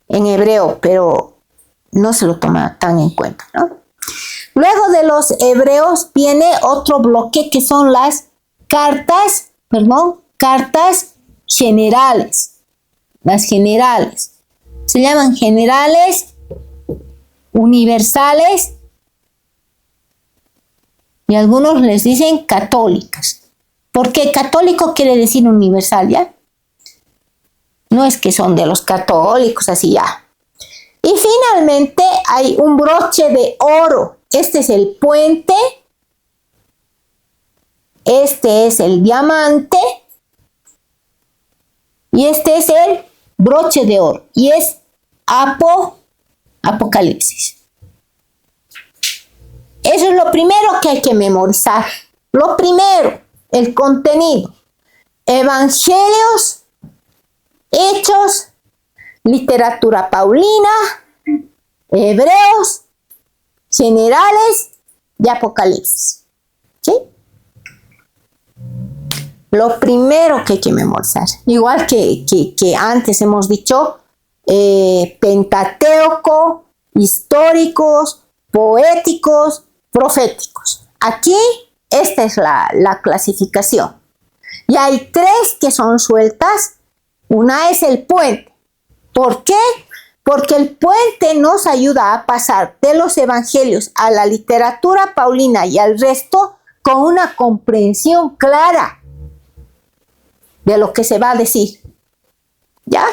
hebreo, pero no se lo toma tan en cuenta, ¿no? Luego de los hebreos viene otro bloque que son las cartas generales. Las generales. Se llaman generales, universales y algunos les dicen católicas. Porque católico quiere decir universal, ¿ya? No es que son de los católicos, así ya. Y finalmente hay un broche de oro. Este es el puente. Este es el diamante. Y este es el broche de oro. Y es Apocalipsis. Eso es lo primero que hay que memorizar. Lo primero, el contenido. Evangelios, Hechos, literatura paulina, Hebreos, generales y Apocalipsis. ¿Sí? Lo primero que hay que memorizar. Igual que antes hemos dicho, Pentateuco, históricos, poéticos, proféticos. Aquí esta es la clasificación. Y hay tres que son sueltas. Una es el puente. ¿Por qué? Porque el puente nos ayuda a pasar de los evangelios a la literatura paulina y al resto con una comprensión clara de lo que se va a decir. ¿Ya?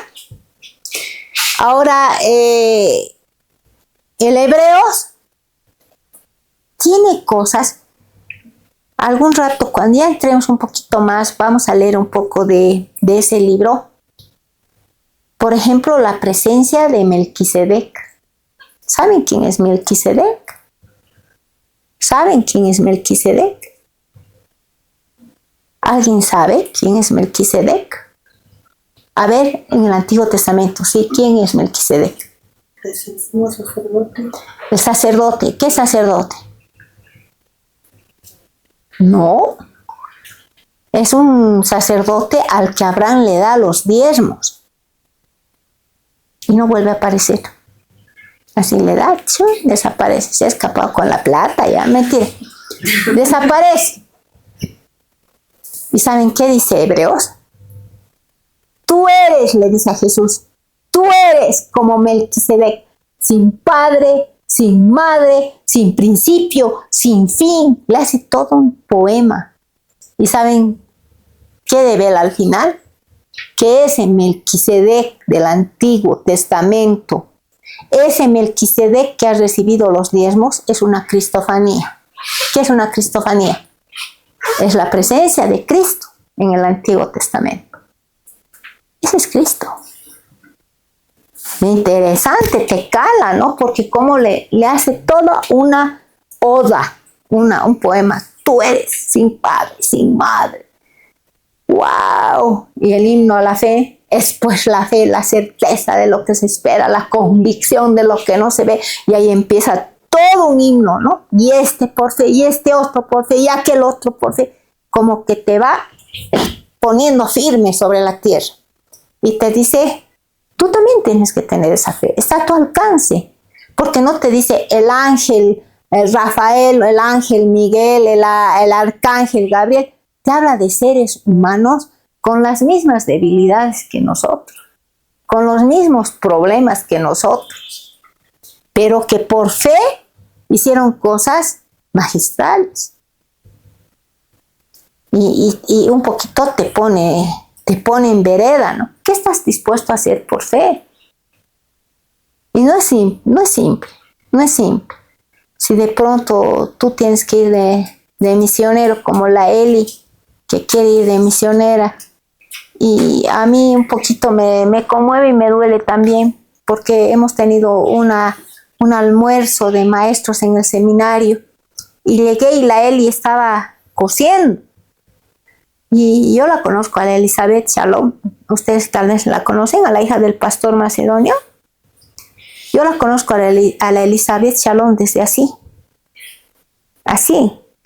Ahora, el Hebreos tiene cosas. Algún rato, cuando ya entremos un poquito más, vamos a leer un poco de ese libro. Por ejemplo, la presencia de Melquisedec. ¿Saben quién es Melquisedec? ¿Saben quién es Melquisedec? ¿Alguien sabe quién es Melquisedec? A ver, en el Antiguo Testamento, ¿sí? ¿Quién es Melquisedec? Es el sumo sacerdote. El sacerdote. ¿Qué sacerdote? No. Es un sacerdote al que Abraham le da los diezmos. Y no vuelve a aparecer. Así le da, desaparece. Se ha escapado con la plata, ya, mentira. Desaparece. ¿Y saben qué dice Hebreos? Tú eres, le dice a Jesús, tú eres como Melquisedec, sin padre, sin madre, sin principio, sin fin. Le hace todo un poema. ¿Y saben qué devela al final? Que ese Melquisedec del Antiguo Testamento, ese Melquisedec que ha recibido los diezmos, es una cristofanía. ¿Qué es una cristofanía? Es la presencia de Cristo en el Antiguo Testamento. Ese es Cristo. Interesante, te cala, ¿no? Porque como le hace toda una oda, un poema. Tú eres sin padre, sin madre, ¡Wow! Y el himno a la fe es pues la fe, la certeza de lo que se espera, la convicción de lo que no se ve. Y ahí empieza todo un himno, ¿no? Y este por fe, y este otro por fe, y aquel otro por fe. Como que te va poniendo firme sobre la tierra. Y te dice, tú también tienes que tener esa fe. Está a tu alcance. Porque no te dice el ángel Rafael, el ángel Miguel, el arcángel Gabriel. Te habla de seres humanos con las mismas debilidades que nosotros, con los mismos problemas que nosotros, pero que por fe hicieron cosas magistrales. Y un poquito te pone en vereda, ¿no? ¿Qué estás dispuesto a hacer por fe? Y no es simple. Si de pronto tú tienes que ir de misionero, como la Eli, que quiere ir de misionera, y a mí un poquito me conmueve y me duele también, porque hemos tenido un almuerzo de maestros en el seminario, y llegué y la Eli estaba cosiendo. Y yo la conozco, a la Elizabeth Shalom. Ustedes tal vez la conocen, a la hija del pastor macedonio. Yo la conozco a la Elizabeth Shalom desde así.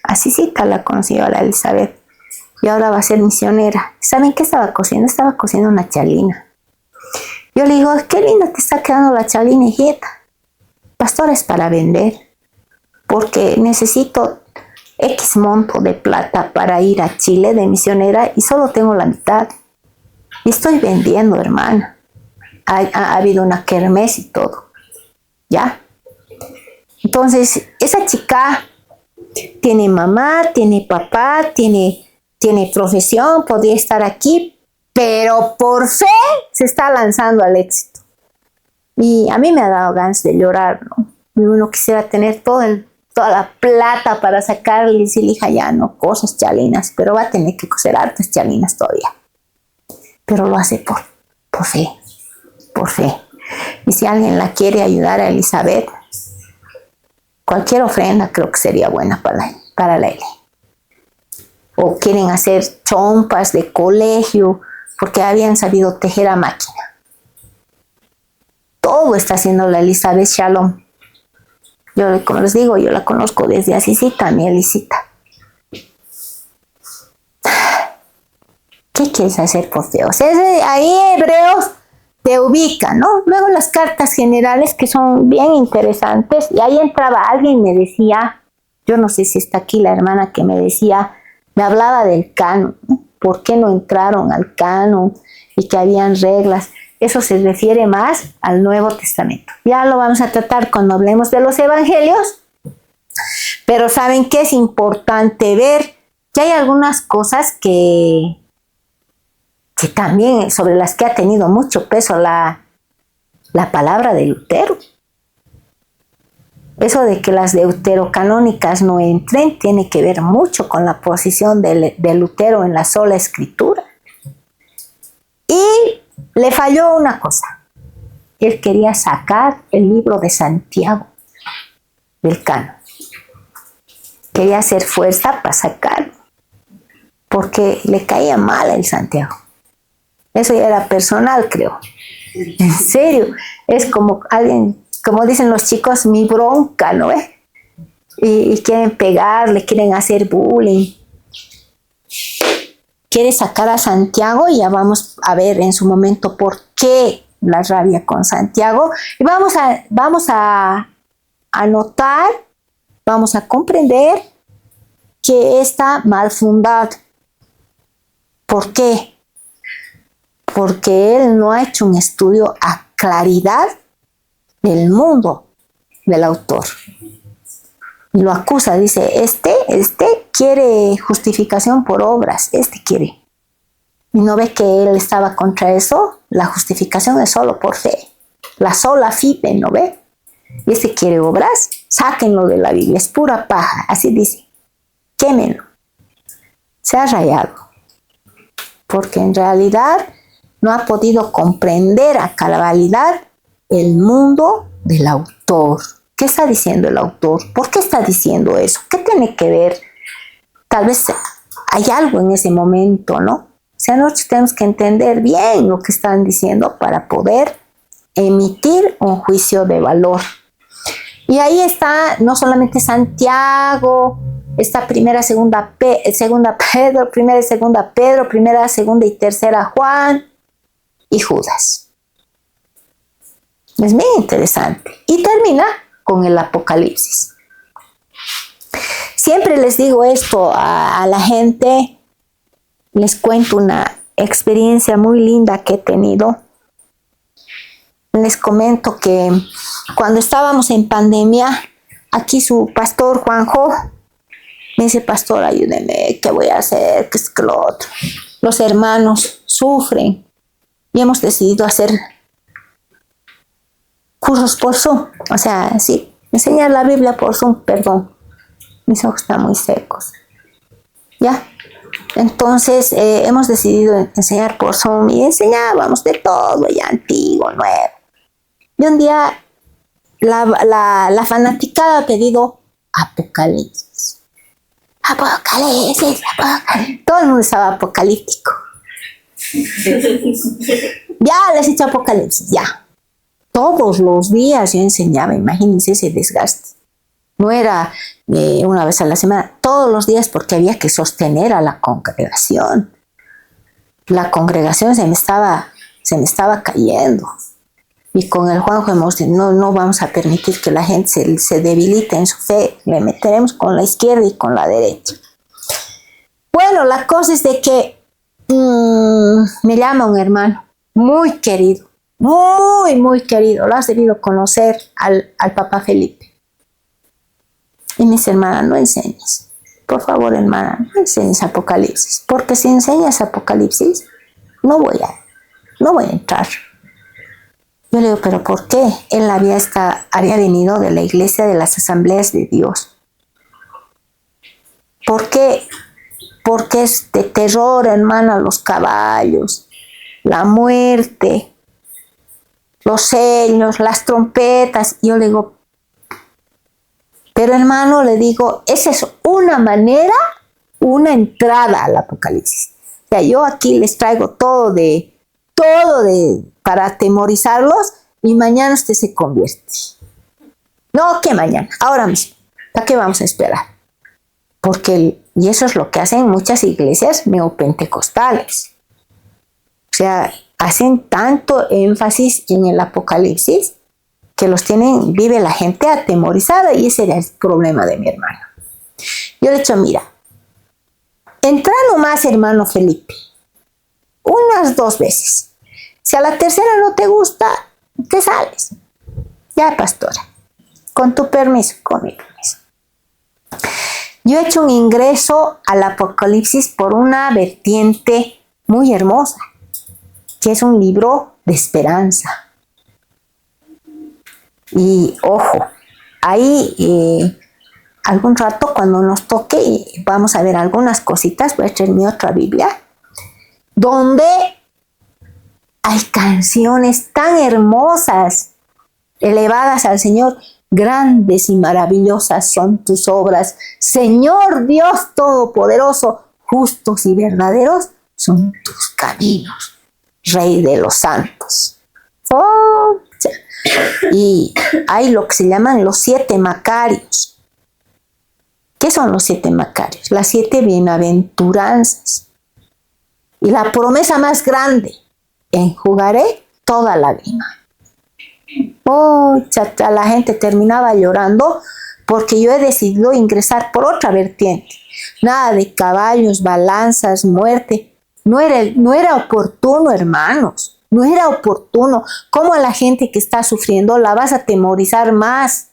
Asícita la conocí a la Elizabeth. Y ahora va a ser misionera. ¿Saben qué estaba cosiendo? Estaba cosiendo una chalina. Yo le digo, qué linda te está quedando la chalina, hijita. Pastor, es para vender. Porque necesito X monto de plata para ir a Chile de misionera y solo tengo la mitad. Y estoy vendiendo, hermana. Ha habido una kermés y todo. ¿Ya? Entonces, esa chica tiene mamá, tiene papá, tiene profesión, podría estar aquí, pero por fe se está lanzando al éxito. Y a mí me ha dado ganas de llorar, ¿no? Y uno quisiera tener toda la plata para sacarle y decirle, hija, ya no cosas chalinas, pero va a tener que coser hartas chalinas todavía. Pero lo hace por fe. Y si alguien la quiere ayudar a Elizabeth, cualquier ofrenda creo que sería buena para la Eli. O quieren hacer chompas de colegio, porque habían sabido tejer a máquina. Todo está haciendo la Elizabeth Shalom. Yo, como les digo, yo la conozco desde Asisita, mi Elisita. ¿Qué quieres hacer por fe? O sea, ahí Hebreos te ubica, ¿no? Luego las cartas generales que son bien interesantes. Y ahí entraba alguien y me decía, yo no sé si está aquí la hermana que me decía, me hablaba del canon, ¿no? ¿Por qué no entraron al canon? Y que habían reglas. Eso se refiere más al Nuevo Testamento. Ya lo vamos a tratar cuando hablemos de los evangelios. Pero ¿saben qué? Es importante ver que hay algunas cosas que también, sobre las que ha tenido mucho peso la palabra de Lutero. Eso de que las deuterocanónicas no entren tiene que ver mucho con la posición de Lutero en la sola escritura. Y le falló una cosa. Él quería sacar el libro de Santiago del canon. Quería hacer fuerza para sacarlo, porque le caía mal el Santiago. Eso ya era personal, creo. En serio, es como alguien, como dicen los chicos, mi bronca, ¿no? Y quieren pegarle, quieren hacer bullying. Quiere sacar a Santiago y ya vamos a ver en su momento por qué la rabia con Santiago. Y vamos a notar, vamos a comprender que está mal fundado. ¿Por qué? Porque él no ha hecho un estudio a claridad del mundo del autor. Y lo acusa, dice, este quiere justificación por obras, quiere. Y no ve que él estaba contra eso. La justificación es solo por fe. La sola fide, ¿no ve? Y quiere obras, sáquenlo de la Biblia, es pura paja, así dice. Quémenlo. Se ha rayado. Porque en realidad no ha podido comprender a cabalidad el mundo del autor. ¿Qué está diciendo el autor? ¿Por qué está diciendo eso? ¿Qué tiene que ver? Tal vez hay algo en ese momento, ¿no? sea, nosotros tenemos que entender bien lo que están diciendo para poder emitir un juicio de valor. Y ahí está no solamente Santiago, está primera, segunda Pedro, primera y segunda Pedro, primera, segunda y tercera Juan y Judas. Es muy interesante. Y termina con el Apocalipsis. Siempre les digo esto a la gente, les cuento una experiencia muy linda que he tenido. Les comento que cuando estábamos en pandemia, aquí su pastor Juanjo me dice: pastor, ayúdeme, ¿qué voy a hacer? ¿Qué es que lo otro? Los hermanos sufren y hemos decidido hacer cursos por Zoom. O sea, sí, enseñar la Biblia por Zoom, perdón. Mis ojos están muy secos. ¿Ya? Entonces, hemos decidido enseñar por Zoom y enseñábamos de todo, ya antiguo, nuevo. Y un día la fanaticada ha pedido Apocalipsis. Apocalipsis. Todo el mundo estaba apocalíptico. Ya les he dicho Apocalipsis, ya. Todos los días yo enseñaba, imagínense ese desgaste. No era una vez a la semana, todos los días, porque había que sostener a la congregación. La congregación se me estaba cayendo. Y con el Juanjo hemos dicho: no vamos a permitir que la gente se debilite en su fe. Le meteremos con la izquierda y con la derecha. Bueno, la cosa es de que me llama un hermano muy querido, muy querido. Lo has debido conocer al Papa Felipe. Y me dice: hermana, no enseñes. Por favor, hermana, no enseñes Apocalipsis. Porque si enseñas Apocalipsis, no voy a entrar. Yo le digo: ¿pero por qué? Él había venido de la iglesia de las Asambleas de Dios. ¿Por qué? Porque es de terror, hermana, los caballos, la muerte, los sellos, las trompetas. Y yo le digo: pero hermano, le digo, esa es una manera, una entrada al Apocalipsis. O sea, yo aquí les traigo todo para atemorizarlos y mañana usted se convierte. No, que mañana, ahora mismo. ¿Para qué vamos a esperar? Y eso es lo que hacen muchas iglesias neopentecostales. O sea, hacen tanto énfasis en el Apocalipsis que vive la gente atemorizada, y ese era el problema de mi hermano. Yo le he dicho: mira, entra nomás, hermano Felipe, unas 2 veces. Si a la tercera no te gusta, te sales. Ya, pastora, con tu permiso, con mi permiso. Yo he hecho un ingreso al Apocalipsis por una vertiente muy hermosa, que es un libro de esperanza. Y ojo, ahí algún rato cuando nos toque vamos a ver algunas cositas. Voy a traer mi otra Biblia, donde hay canciones tan hermosas, elevadas al Señor. Grandes y maravillosas son tus obras, Señor Dios Todopoderoso. Justos y verdaderos son tus caminos, Rey de los santos. Oh, y hay lo que se llaman los 7 macarios. ¿Qué son los 7 macarios? Las 7 bienaventuranzas. Y la promesa más grande: enjugaré toda lágrima. Oh, chata, la gente terminaba llorando porque yo he decidido ingresar por otra vertiente. Nada de caballos, balanzas, muerte. No era oportuno, hermanos. No era oportuno. ¿Cómo a la gente que está sufriendo la vas a atemorizar más?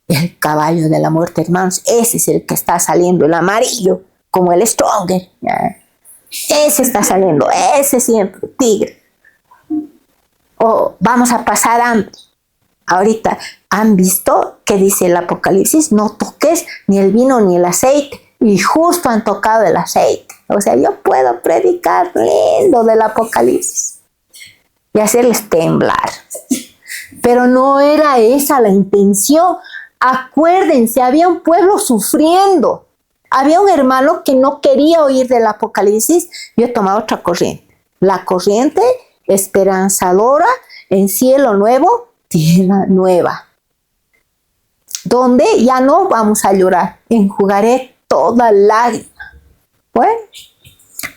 El caballo de la muerte, hermanos, ese es el que está saliendo, el amarillo, como el Stronger. Ese está saliendo, ese siempre, tigre. O vamos a pasar hambre. Ahorita, ¿han visto qué dice el Apocalipsis? No toques ni el vino ni el aceite. Y justo han tocado el aceite. O sea, yo puedo predicar lindo del Apocalipsis y hacerles temblar. Pero no era esa la intención. Acuérdense, había un pueblo sufriendo. había un hermano que no quería oír del Apocalipsis. Yo he tomado otra corriente. La corriente esperanzadora en cielo nuevo, tierra nueva. Donde ya no vamos a llorar, enjugaré toda lágrima. Bueno,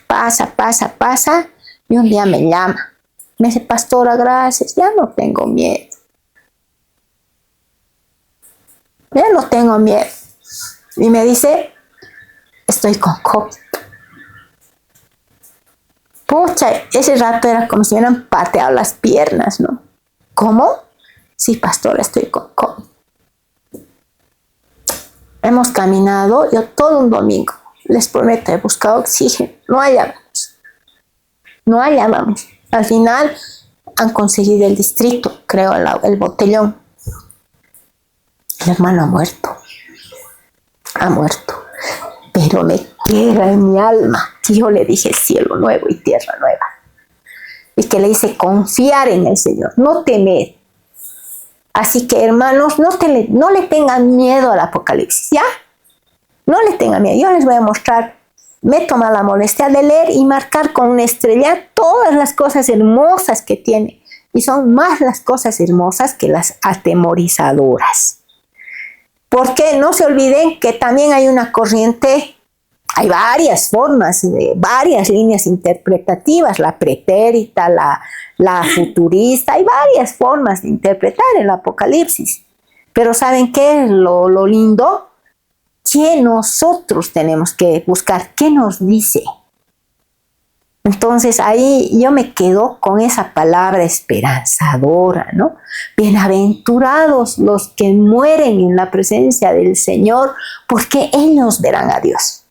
pasa, y un día me llama. Me dice, pastora, gracias, ya no tengo miedo. Ya no tengo miedo. Y me dice, estoy con COVID. Pucha, ese rato era como si me hubieran pateado las piernas, ¿no? ¿Cómo? Sí, pastora, estoy con COVID. Hemos caminado, yo todo un domingo, les prometo, he buscado oxígeno, no hallábamos. Al final han conseguido el distrito, creo, el botellón. El hermano ha muerto, pero me queda en mi alma que yo le dije cielo nuevo y tierra nueva. Y que le hice confiar en el Señor, no temer. Así que, hermanos, no le tengan miedo al Apocalipsis, ¿ya? No le tengan miedo. Yo les voy a mostrar, me he tomado la molestia de leer y marcar con una estrella todas las cosas hermosas que tiene. Y son más las cosas hermosas que las atemorizadoras. Porque no se olviden que también hay una corriente, hay varias formas, varias líneas interpretativas, la pretérita, la futurista, hay varias formas de interpretar el Apocalipsis. Pero ¿saben qué es lo lindo? Que nosotros tenemos que buscar qué nos dice. Entonces ahí yo me quedo con esa palabra esperanzadora, ¿no? Bienaventurados los que mueren en la presencia del Señor, porque ellos verán a Dios.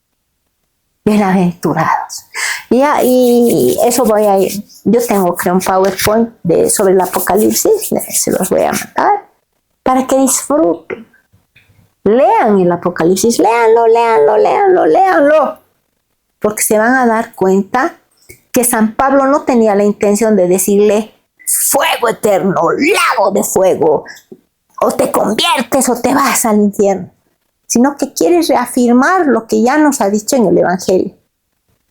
Bienaventurados. Y eso voy a ir. Yo tengo, creo, un PowerPoint sobre el Apocalipsis, se los voy a mandar, para que disfruten. Lean el Apocalipsis, léanlo, porque se van a dar cuenta que San Pablo no tenía la intención de decirle fuego eterno, lago de fuego, o te conviertes o te vas al infierno, sino que quiere reafirmar lo que ya nos ha dicho en el Evangelio,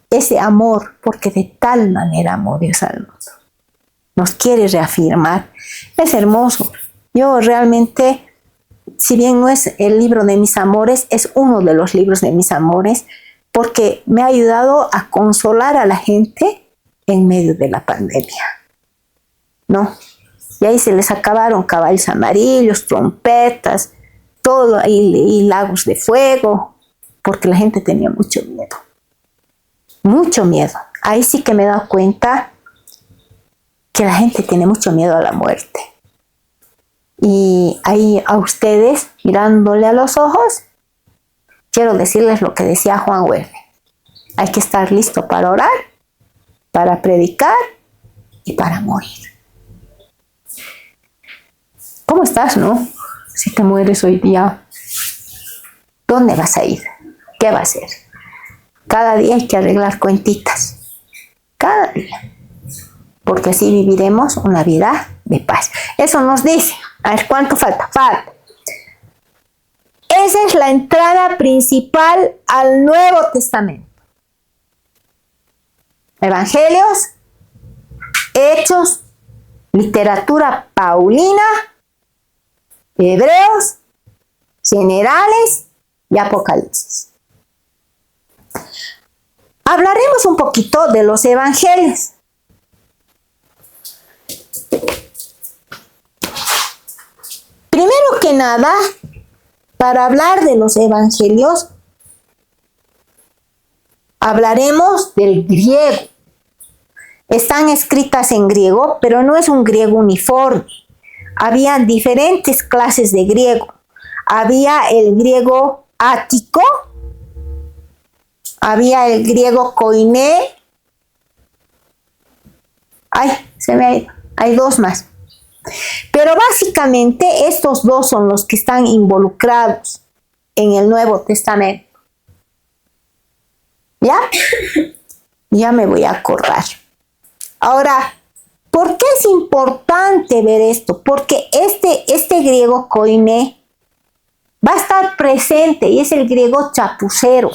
ese amor, porque de tal manera amó Dios al mundo. Nos quiere reafirmar, es hermoso. Yo realmente, si bien no es el libro de mis amores, es uno de los libros de mis amores, porque me ha ayudado a consolar a la gente en medio de la pandemia, ¿no? Y ahí se les acabaron caballos amarillos, trompetas, todo, y lagos de fuego, porque la gente tenía mucho miedo. Ahí sí que me he dado cuenta que la gente tiene mucho miedo a la muerte. Y ahí a ustedes, mirándole a los ojos, quiero decirles lo que decía Juan Wesley. Hay que estar listo para orar, para predicar y para morir. ¿Cómo estás, no? Si te mueres hoy día, ¿dónde vas a ir? ¿Qué va a hacer? Cada día hay que arreglar cuentitas. Cada día. Porque así viviremos una vida de paz. Eso nos dice. A ver, ¿cuánto falta? Falta. Esa es la entrada principal al Nuevo Testamento. Evangelios, Hechos, literatura paulina, Hebreos, generales y Apocalipsis. Hablaremos un poquito de los evangelios. Primero que nada, para hablar de los evangelios, hablaremos del griego. Están escritas en griego, pero no es un griego uniforme. Había diferentes clases de griego. Había el griego ático, había el griego koiné. Se me ha ido. Hay dos más. Pero básicamente estos dos son los que están involucrados en el Nuevo Testamento. ¿Ya? Ya me voy a acordar. Ahora, ¿por qué es importante ver esto? Porque este griego koiné va a estar presente y es el griego chapucero,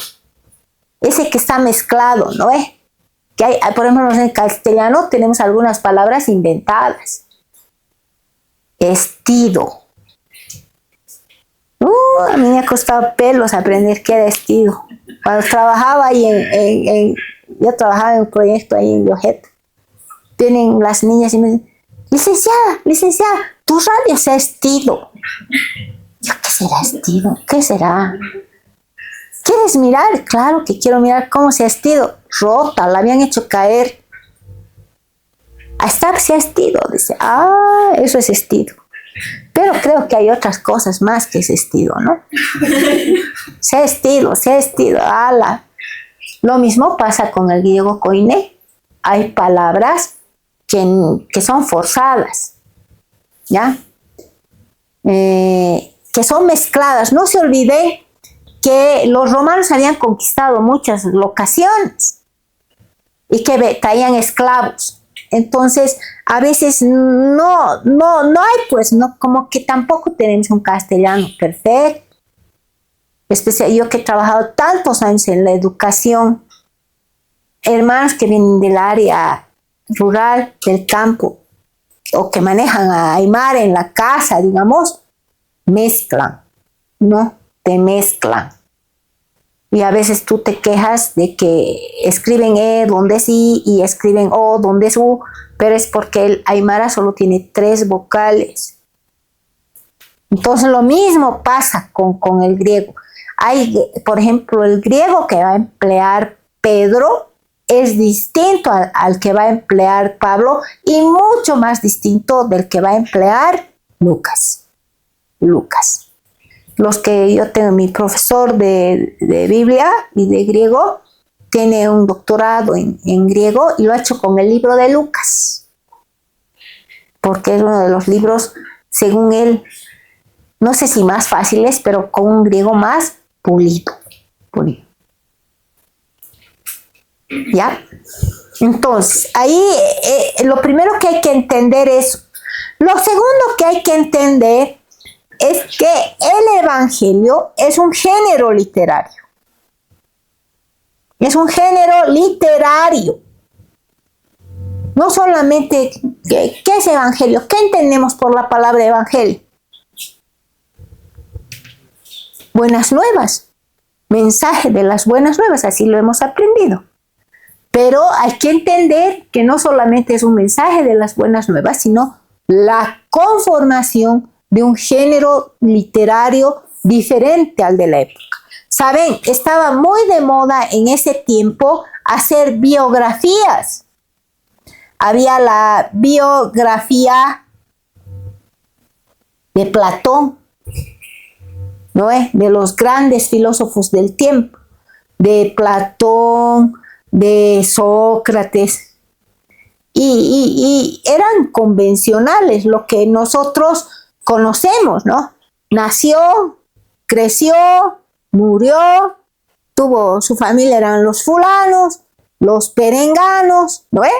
ese que está mezclado, ¿no es? Que hay, por ejemplo, en castellano tenemos algunas palabras inventadas. Estido. A mí me ha costado pelos aprender qué era estido. Cuando trabajaba ahí yo trabajaba en un proyecto ahí en Llojet, vienen las niñas y me dicen, licenciada, tu radio se ha estido. Yo, ¿qué será estido? ¿Qué será? ¿Quieres mirar? Claro que quiero mirar cómo se ha estido. Rota, la habían hecho caer. Hasta se ha estido. Dice, eso es estido. Pero creo que hay otras cosas más que ese estido, ¿no? Se ha estido, ala. Lo mismo pasa con el griego koiné. Hay palabras que son forzadas, ¿ya? Que son mezcladas. No se olviden que los romanos habían conquistado muchas locaciones y que traían esclavos. Entonces, a veces no hay, pues, no, como que tampoco tenemos un castellano perfecto. Especial, yo que he trabajado tantos años en la educación, hermanos que vienen del área rural, del campo, o que manejan a Aymara en la casa, digamos, mezclan, ¿no? Te mezclan. Y a veces tú te quejas de que escriben donde es I y escriben O donde es U, pero es porque el Aymara solo tiene 3 vocales. Entonces lo mismo pasa con el griego. Hay, por ejemplo, el griego que va a emplear Pedro es distinto al que va a emplear Pablo y mucho más distinto del que va a emplear Lucas. Los que yo tengo, mi profesor de Biblia y de griego, tiene un doctorado en griego y lo ha hecho con el libro de Lucas. Porque es uno de los libros, según él, no sé si más fáciles, pero con un griego más pulido. ¿Ya? Entonces, ahí lo primero que hay que entender es, lo segundo que hay que entender es que el evangelio es un género literario. Es un género literario. No solamente, ¿qué es evangelio? ¿Qué entendemos por la palabra evangelio? Buenas nuevas. Mensaje de las buenas nuevas, así lo hemos aprendido. Pero hay que entender que no solamente es un mensaje de las buenas nuevas, sino la conformación de un género literario diferente al de la época. Saben, estaba muy de moda en ese tiempo hacer biografías. Había la biografía de Platón, ¿no es? De los grandes filósofos del tiempo, de Platón, de Sócrates, y eran convencionales, lo que nosotros conocemos, ¿no? Nació, creció, murió, tuvo su familia, eran los fulanos, los perenganos, ¿no es?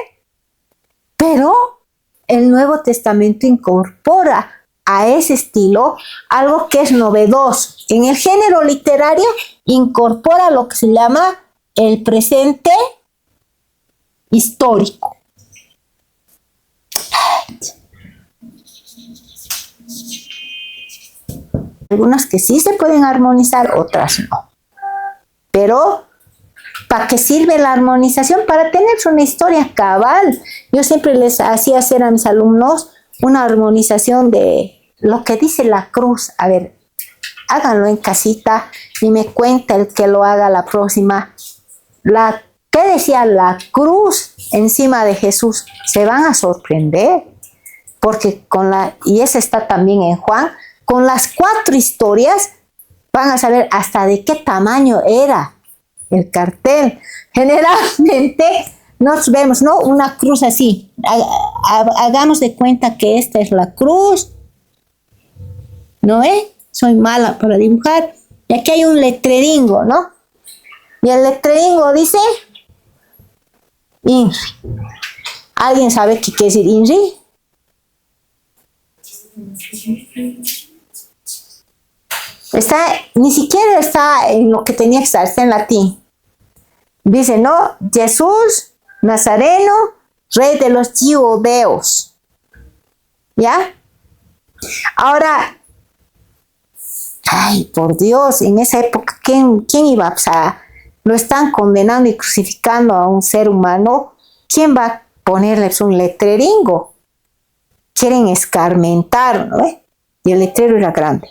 Pero el Nuevo Testamento incorpora a ese estilo algo que es novedoso. En el género literario incorpora lo que se llama el presente histórico. Algunas que sí se pueden armonizar, otras no. Pero, ¿para qué sirve la armonización? Para tener una historia cabal. Yo siempre les hacía hacer a mis alumnos una armonización de lo que dice la cruz. A ver, háganlo en casita y me cuenta el que lo haga la próxima. ¿Qué decía la cruz encima de Jesús? Se van a sorprender. Porque y esa está también en Juan, con las 4 historias van a saber hasta de qué tamaño era el cartel. Generalmente nos vemos, ¿no? Una cruz así. Hagamos de cuenta que esta es la cruz. ¿No es? Soy mala para dibujar. Y aquí hay un letreringo, ¿no? Y el letreringo dice INRI. ¿Alguien sabe qué quiere decir INRI? Ni siquiera está en lo que tenía que estar, está en latín. Dice, ¿no? Jesús Nazareno, rey de los judeos. ¿Ya? Ahora, ay, por Dios, en esa época, ¿quién iba? O sea, lo están condenando y crucificando a un ser humano. ¿Quién va a ponerle un letreringo? Quieren escarmentar, ¿no? Y el letrero era grande.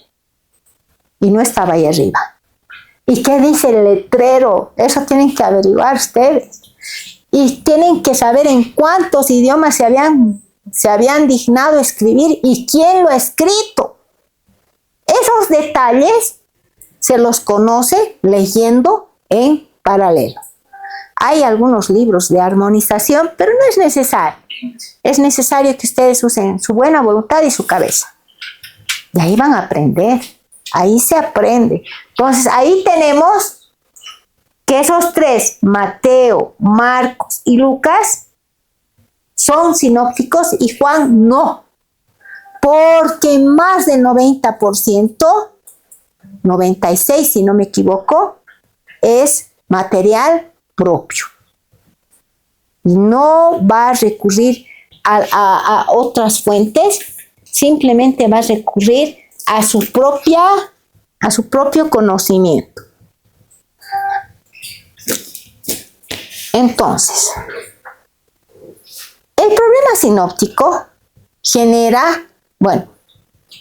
Y no estaba ahí arriba. ¿Y qué dice el letrero? Eso tienen que averiguar ustedes. Y tienen que saber en cuántos idiomas se habían dignado escribir y quién lo ha escrito. Esos detalles se los conoce leyendo en paralelo. Hay algunos libros de armonización, pero no es necesario. Es necesario que ustedes usen su buena voluntad y su cabeza. Y ahí van a aprender. Ahí se aprende. Entonces, ahí tenemos que esos tres, Mateo, Marcos y Lucas, son sinópticos y Juan no. Porque más del 90%, 96% si no me equivoco, es material propio. No va a recurrir a otras fuentes, simplemente va a recurrir a su propio conocimiento. Entonces, el problema sinóptico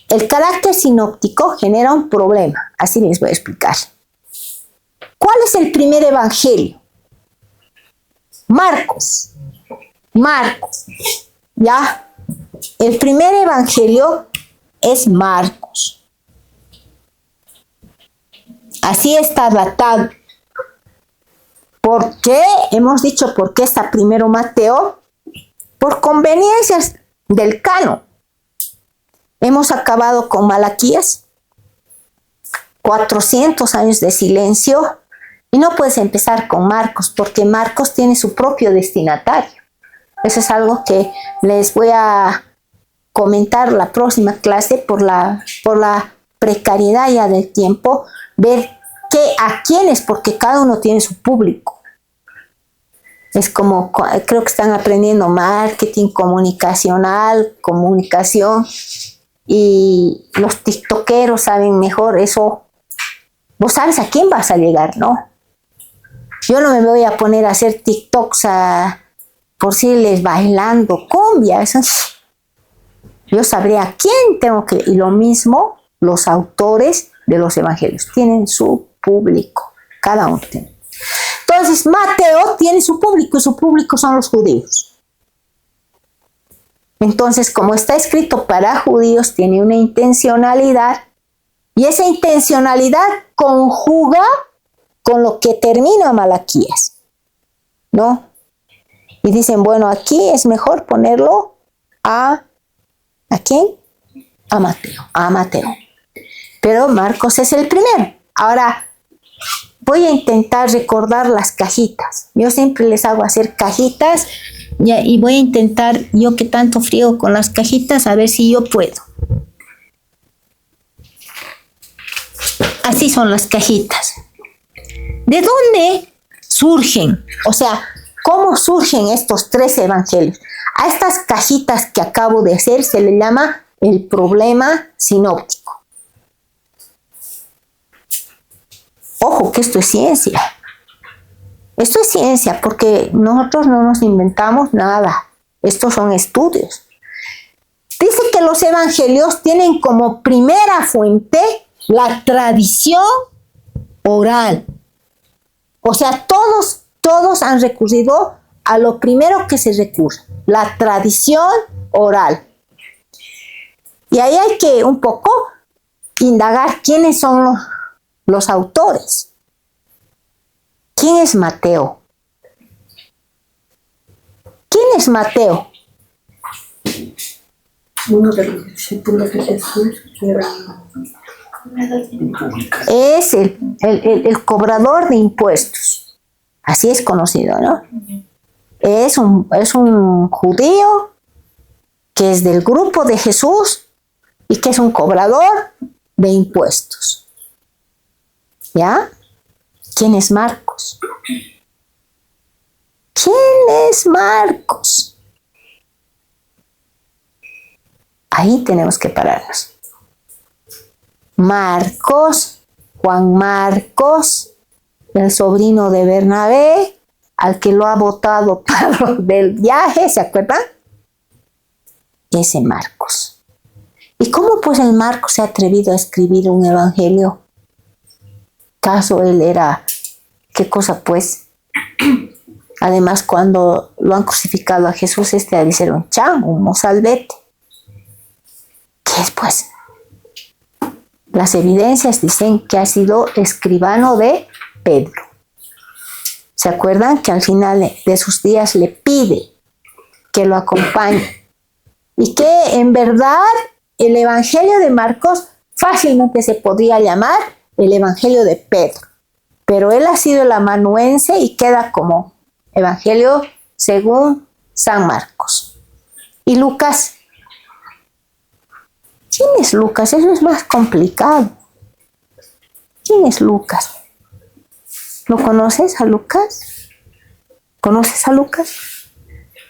el carácter sinóptico genera un problema, así les voy a explicar. ¿Cuál es el primer evangelio? Marcos, ¿ya? El primer evangelio es Marcos. Así está datado. ¿Por qué? Hemos dicho por qué está primero Mateo. Por conveniencias del canon. Hemos acabado con Malaquías. 400 años de silencio. Y no puedes empezar con Marcos, porque Marcos tiene su propio destinatario. Eso es algo que les voy a comentar la próxima clase por la precariedad ya del tiempo, ver a quiénes, porque cada uno tiene su público. Es como, creo que están aprendiendo marketing comunicacional, comunicación, y los tiktokeros saben mejor eso. Vos sabes a quién vas a llegar, ¿no? Yo no me voy a poner a hacer TikToks por si bailando cumbia. Eso, yo sabré a quién tengo que... Y lo mismo, los autores de los evangelios tienen su público. Cada uno tiene. Entonces, Mateo tiene su público y su público son los judíos. Entonces, como está escrito para judíos, tiene una intencionalidad. Y esa intencionalidad conjuga con lo que termina Malaquías, ¿no? Y dicen, bueno, aquí es mejor ponerlo ¿a quién? A Mateo. Pero Marcos es el primero. Ahora, voy a intentar recordar las cajitas. Yo siempre les hago hacer cajitas y voy a intentar, yo que tanto frío con las cajitas, a ver si yo puedo. Así son las cajitas. ¿De dónde surgen? O sea, ¿cómo surgen estos tres evangelios? A estas cajitas que acabo de hacer se le llama el problema sinóptico. Ojo, que esto es ciencia. Esto es ciencia porque nosotros no nos inventamos nada. Estos son estudios. Dice que los evangelios tienen como primera fuente la tradición oral. O sea, todos han recurrido a lo primero que se recurre, la tradición oral. Y ahí hay que un poco indagar quiénes son los autores. ¿Quién es Mateo? ¿Quién es Mateo? Uno de los discípulos de Jesús que era... Es el cobrador de impuestos. Así es conocido, ¿no? Es un judío que es del grupo de Jesús y que es un cobrador de impuestos. ¿Ya? ¿Quién es Marcos? ¿Quién es Marcos? Ahí tenemos que pararnos. Marcos, Juan Marcos, el sobrino de Bernabé, al que lo ha botado Pablo del viaje, ¿se acuerdan? Ese Marcos. ¿Y cómo pues el Marcos se ha atrevido a escribir un evangelio? ¿Acaso él era, qué cosa pues? Además, cuando lo han crucificado a Jesús, le hicieron un mozalbete. ¿Qué es pues? Las evidencias dicen que ha sido escribano de Pedro. ¿Se acuerdan que al final de sus días le pide que lo acompañe? Y que en verdad el Evangelio de Marcos fácilmente se podría llamar el Evangelio de Pedro. Pero él ha sido el amanuense y queda como Evangelio según San Marcos. ¿Y Lucas? ¿Quién es Lucas? Eso es más complicado. ¿Quién es Lucas? ¿Lo conoces a Lucas? ¿Conoces a Lucas?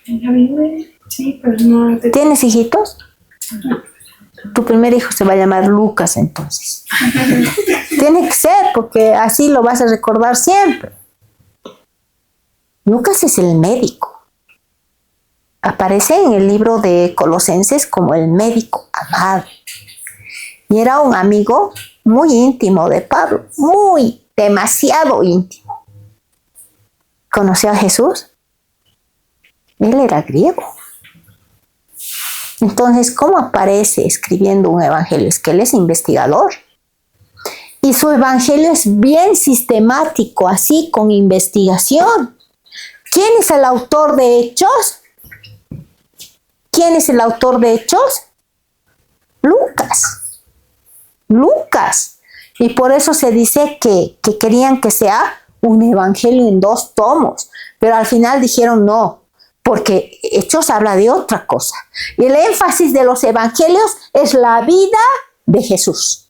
En la Biblia, sí, pero no. ¿Tienes hijitos? Tu primer hijo se va a llamar Lucas entonces. Tiene que ser, porque así lo vas a recordar siempre. Lucas es el médico. Aparece en el libro de Colosenses como el médico amado. Y era un amigo muy íntimo de Pablo, demasiado íntimo. ¿Conoció a Jesús? Él era griego. Entonces, ¿cómo aparece escribiendo un evangelio? Es que él es investigador. Y su evangelio es bien sistemático, así con investigación. ¿Quién es el autor de Hechos? ¿Quién es el autor de Hechos? Lucas. Lucas. Y por eso se dice que querían que sea un evangelio en 2 tomos. Pero al final dijeron no, porque Hechos habla de otra cosa. Y el énfasis de los evangelios es la vida de Jesús.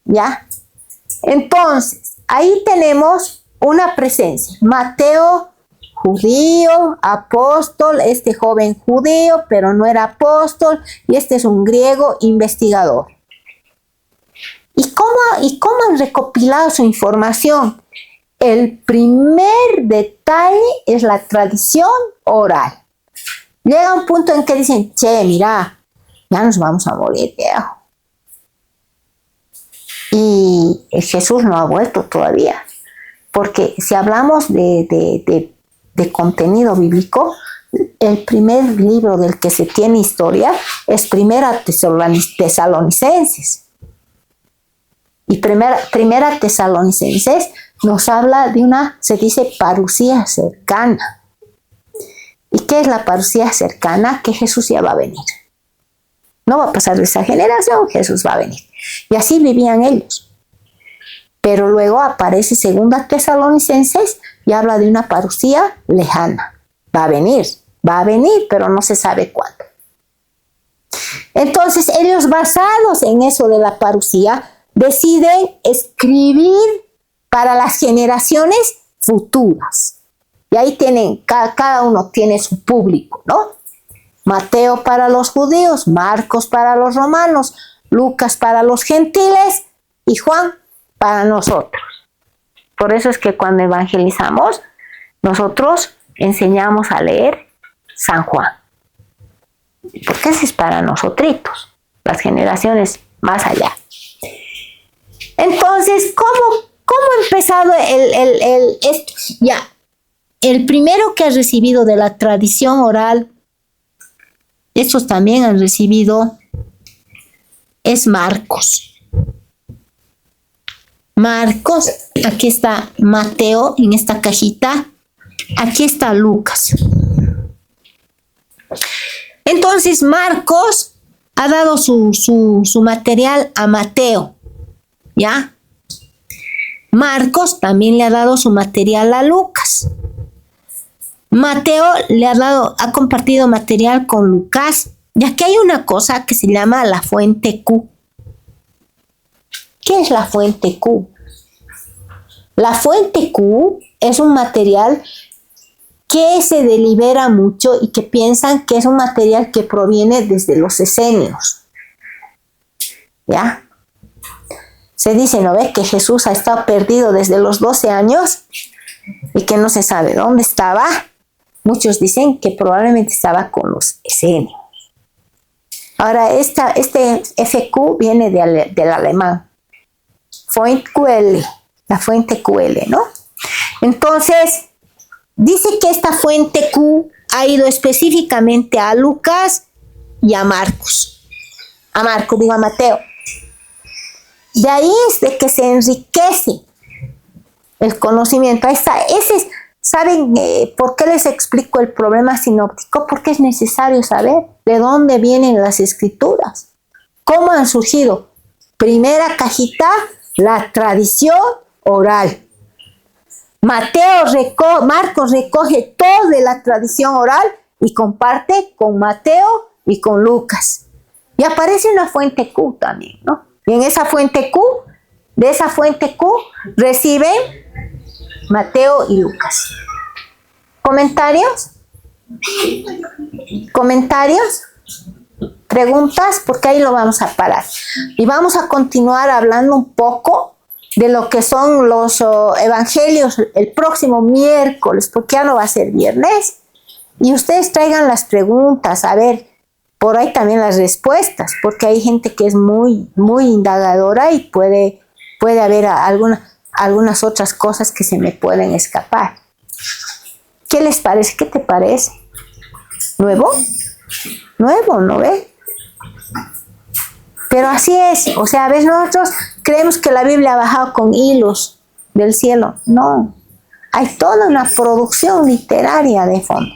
¿Ya? Entonces, ahí tenemos una presencia. Mateo, judío, apóstol, este joven judío, pero no era apóstol, y este es un griego investigador. ¿Y cómo han recopilado su información? El primer detalle es la tradición oral. Llega un punto en que dicen, che, mira, ya nos vamos a morir, viejo. Y Jesús no ha vuelto todavía. Porque si hablamos de contenido bíblico, el primer libro del que se tiene historia es Primera Tesalonicenses. Y primera Tesalonicenses nos habla de se dice parusía cercana. ¿Y qué es la parusía cercana? Que Jesús ya va a venir. No va a pasar de esa generación, Jesús va a venir. Y así vivían ellos. Pero luego aparece Segunda Tesalonicenses y habla de una parusía lejana. Va a venir, pero no se sabe cuándo. Entonces ellos, basados en eso de la parusía, deciden escribir para las generaciones futuras. Y ahí tienen, cada uno tiene su público, ¿no? Mateo para los judíos, Marcos para los romanos, Lucas para los gentiles y Juan para nosotros. Por eso es que cuando evangelizamos, nosotros enseñamos a leer San Juan. Porque ese es para nosotritos, las generaciones más allá. Entonces, ¿cómo ha empezado esto? Ya, el primero que ha recibido de la tradición oral, estos también han recibido, es Marcos. Marcos, aquí está Mateo en esta cajita, aquí está Lucas. Entonces Marcos ha dado su material a Mateo, ¿ya? Marcos también le ha dado su material a Lucas. Mateo ha compartido material con Lucas, ya que hay una cosa que se llama la fuente Q. ¿Qué es la fuente Q? La fuente Q es un material que se delibera mucho y que piensan que es un material que proviene desde los esenios. ¿Ya? Se dice, ¿no ve? Que Jesús ha estado perdido desde los 12 años y que no se sabe dónde estaba. Muchos dicen que probablemente estaba con los esenios. Ahora, este FQ viene del alemán. Fuente QL, la fuente QL, ¿no? Entonces, dice que esta fuente Q ha ido específicamente a Lucas y a Marcos. A Mateo. De ahí es de que se enriquece el conocimiento. Ahí está. ¿Saben por qué les explico el problema sinóptico? Porque es necesario saber de dónde vienen las escrituras. ¿Cómo han surgido? Primera cajita, la tradición oral. Marcos recoge todo de la tradición oral y comparte con Mateo y con Lucas. Y aparece una fuente Q también, ¿no? Y en esa fuente Q, de esa fuente Q, reciben Mateo y Lucas. ¿Comentarios? ¿Comentarios? ¿Preguntas? Porque ahí lo vamos a parar. Y vamos a continuar hablando un poco de lo que son los evangelios el próximo miércoles, porque ya no va a ser viernes. Y ustedes traigan las preguntas, a ver, por ahí también las respuestas, porque hay gente que es muy, muy indagadora y puede haber algunas otras cosas que se me pueden escapar. ¿Qué les parece? ¿Qué te parece? ¿Nuevo? Nuevo, ¿no ve? Pero así es, o sea, a veces nosotros creemos que la Biblia ha bajado con hilos del cielo. No, hay toda una producción literaria de fondo.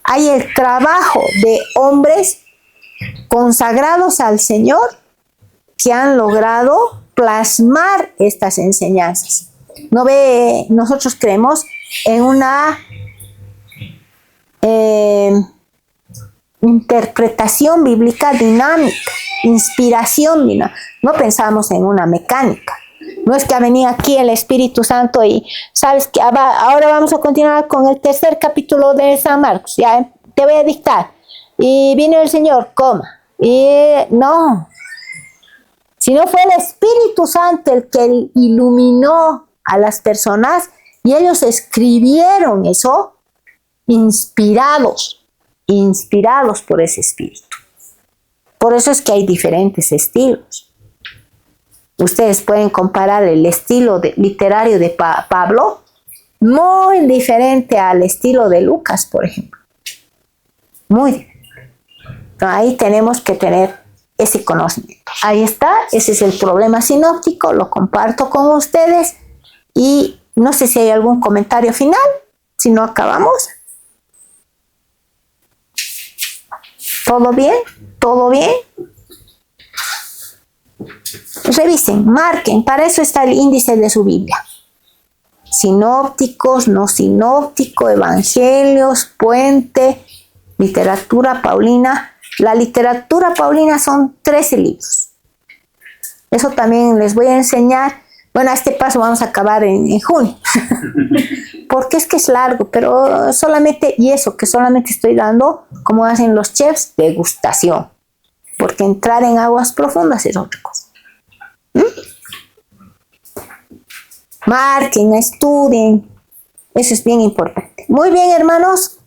Hay el trabajo de hombres consagrados al Señor que han logrado plasmar estas enseñanzas. ¿No ve? Nosotros creemos en una interpretación bíblica dinámica, inspiración dinámica. No pensamos en una mecánica. No es que ha venido aquí el Espíritu Santo y sabes que ahora vamos a continuar con el tercer capítulo de San Marcos. Ya te voy a dictar. Y vino el Señor, coma. Y no. Si no fue el Espíritu Santo el que iluminó a las personas y ellos escribieron eso inspirados por ese Espíritu. Por eso es que hay diferentes estilos. Ustedes pueden comparar el estilo literario de Pablo, muy diferente al estilo de Lucas, por ejemplo. Muy diferente. Ahí tenemos que tener ese conocimiento. Ahí está, ese es el problema sinóptico, lo comparto con ustedes y no sé si hay algún comentario final, si no acabamos. ¿Todo bien? ¿Todo bien? Revisen, marquen, para eso está el índice de su Biblia. Sinópticos, no sinóptico, evangelios, puente, literatura paulina. La literatura paulina son 13 libros. Eso también les voy a enseñar. Bueno, a este paso vamos a acabar en junio. Porque es que es largo, pero solamente, y eso que solamente estoy dando, como hacen los chefs, degustación. Porque entrar en aguas profundas es otra cosa. Marquen, estudien. Eso es bien importante. Muy bien, hermanos.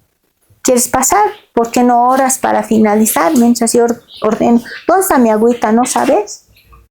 ¿Quieres pasar? ¿Por qué no oras para finalizar? Mientras yo ordeno. ¿Dónde está mi agüita? ¿No sabes?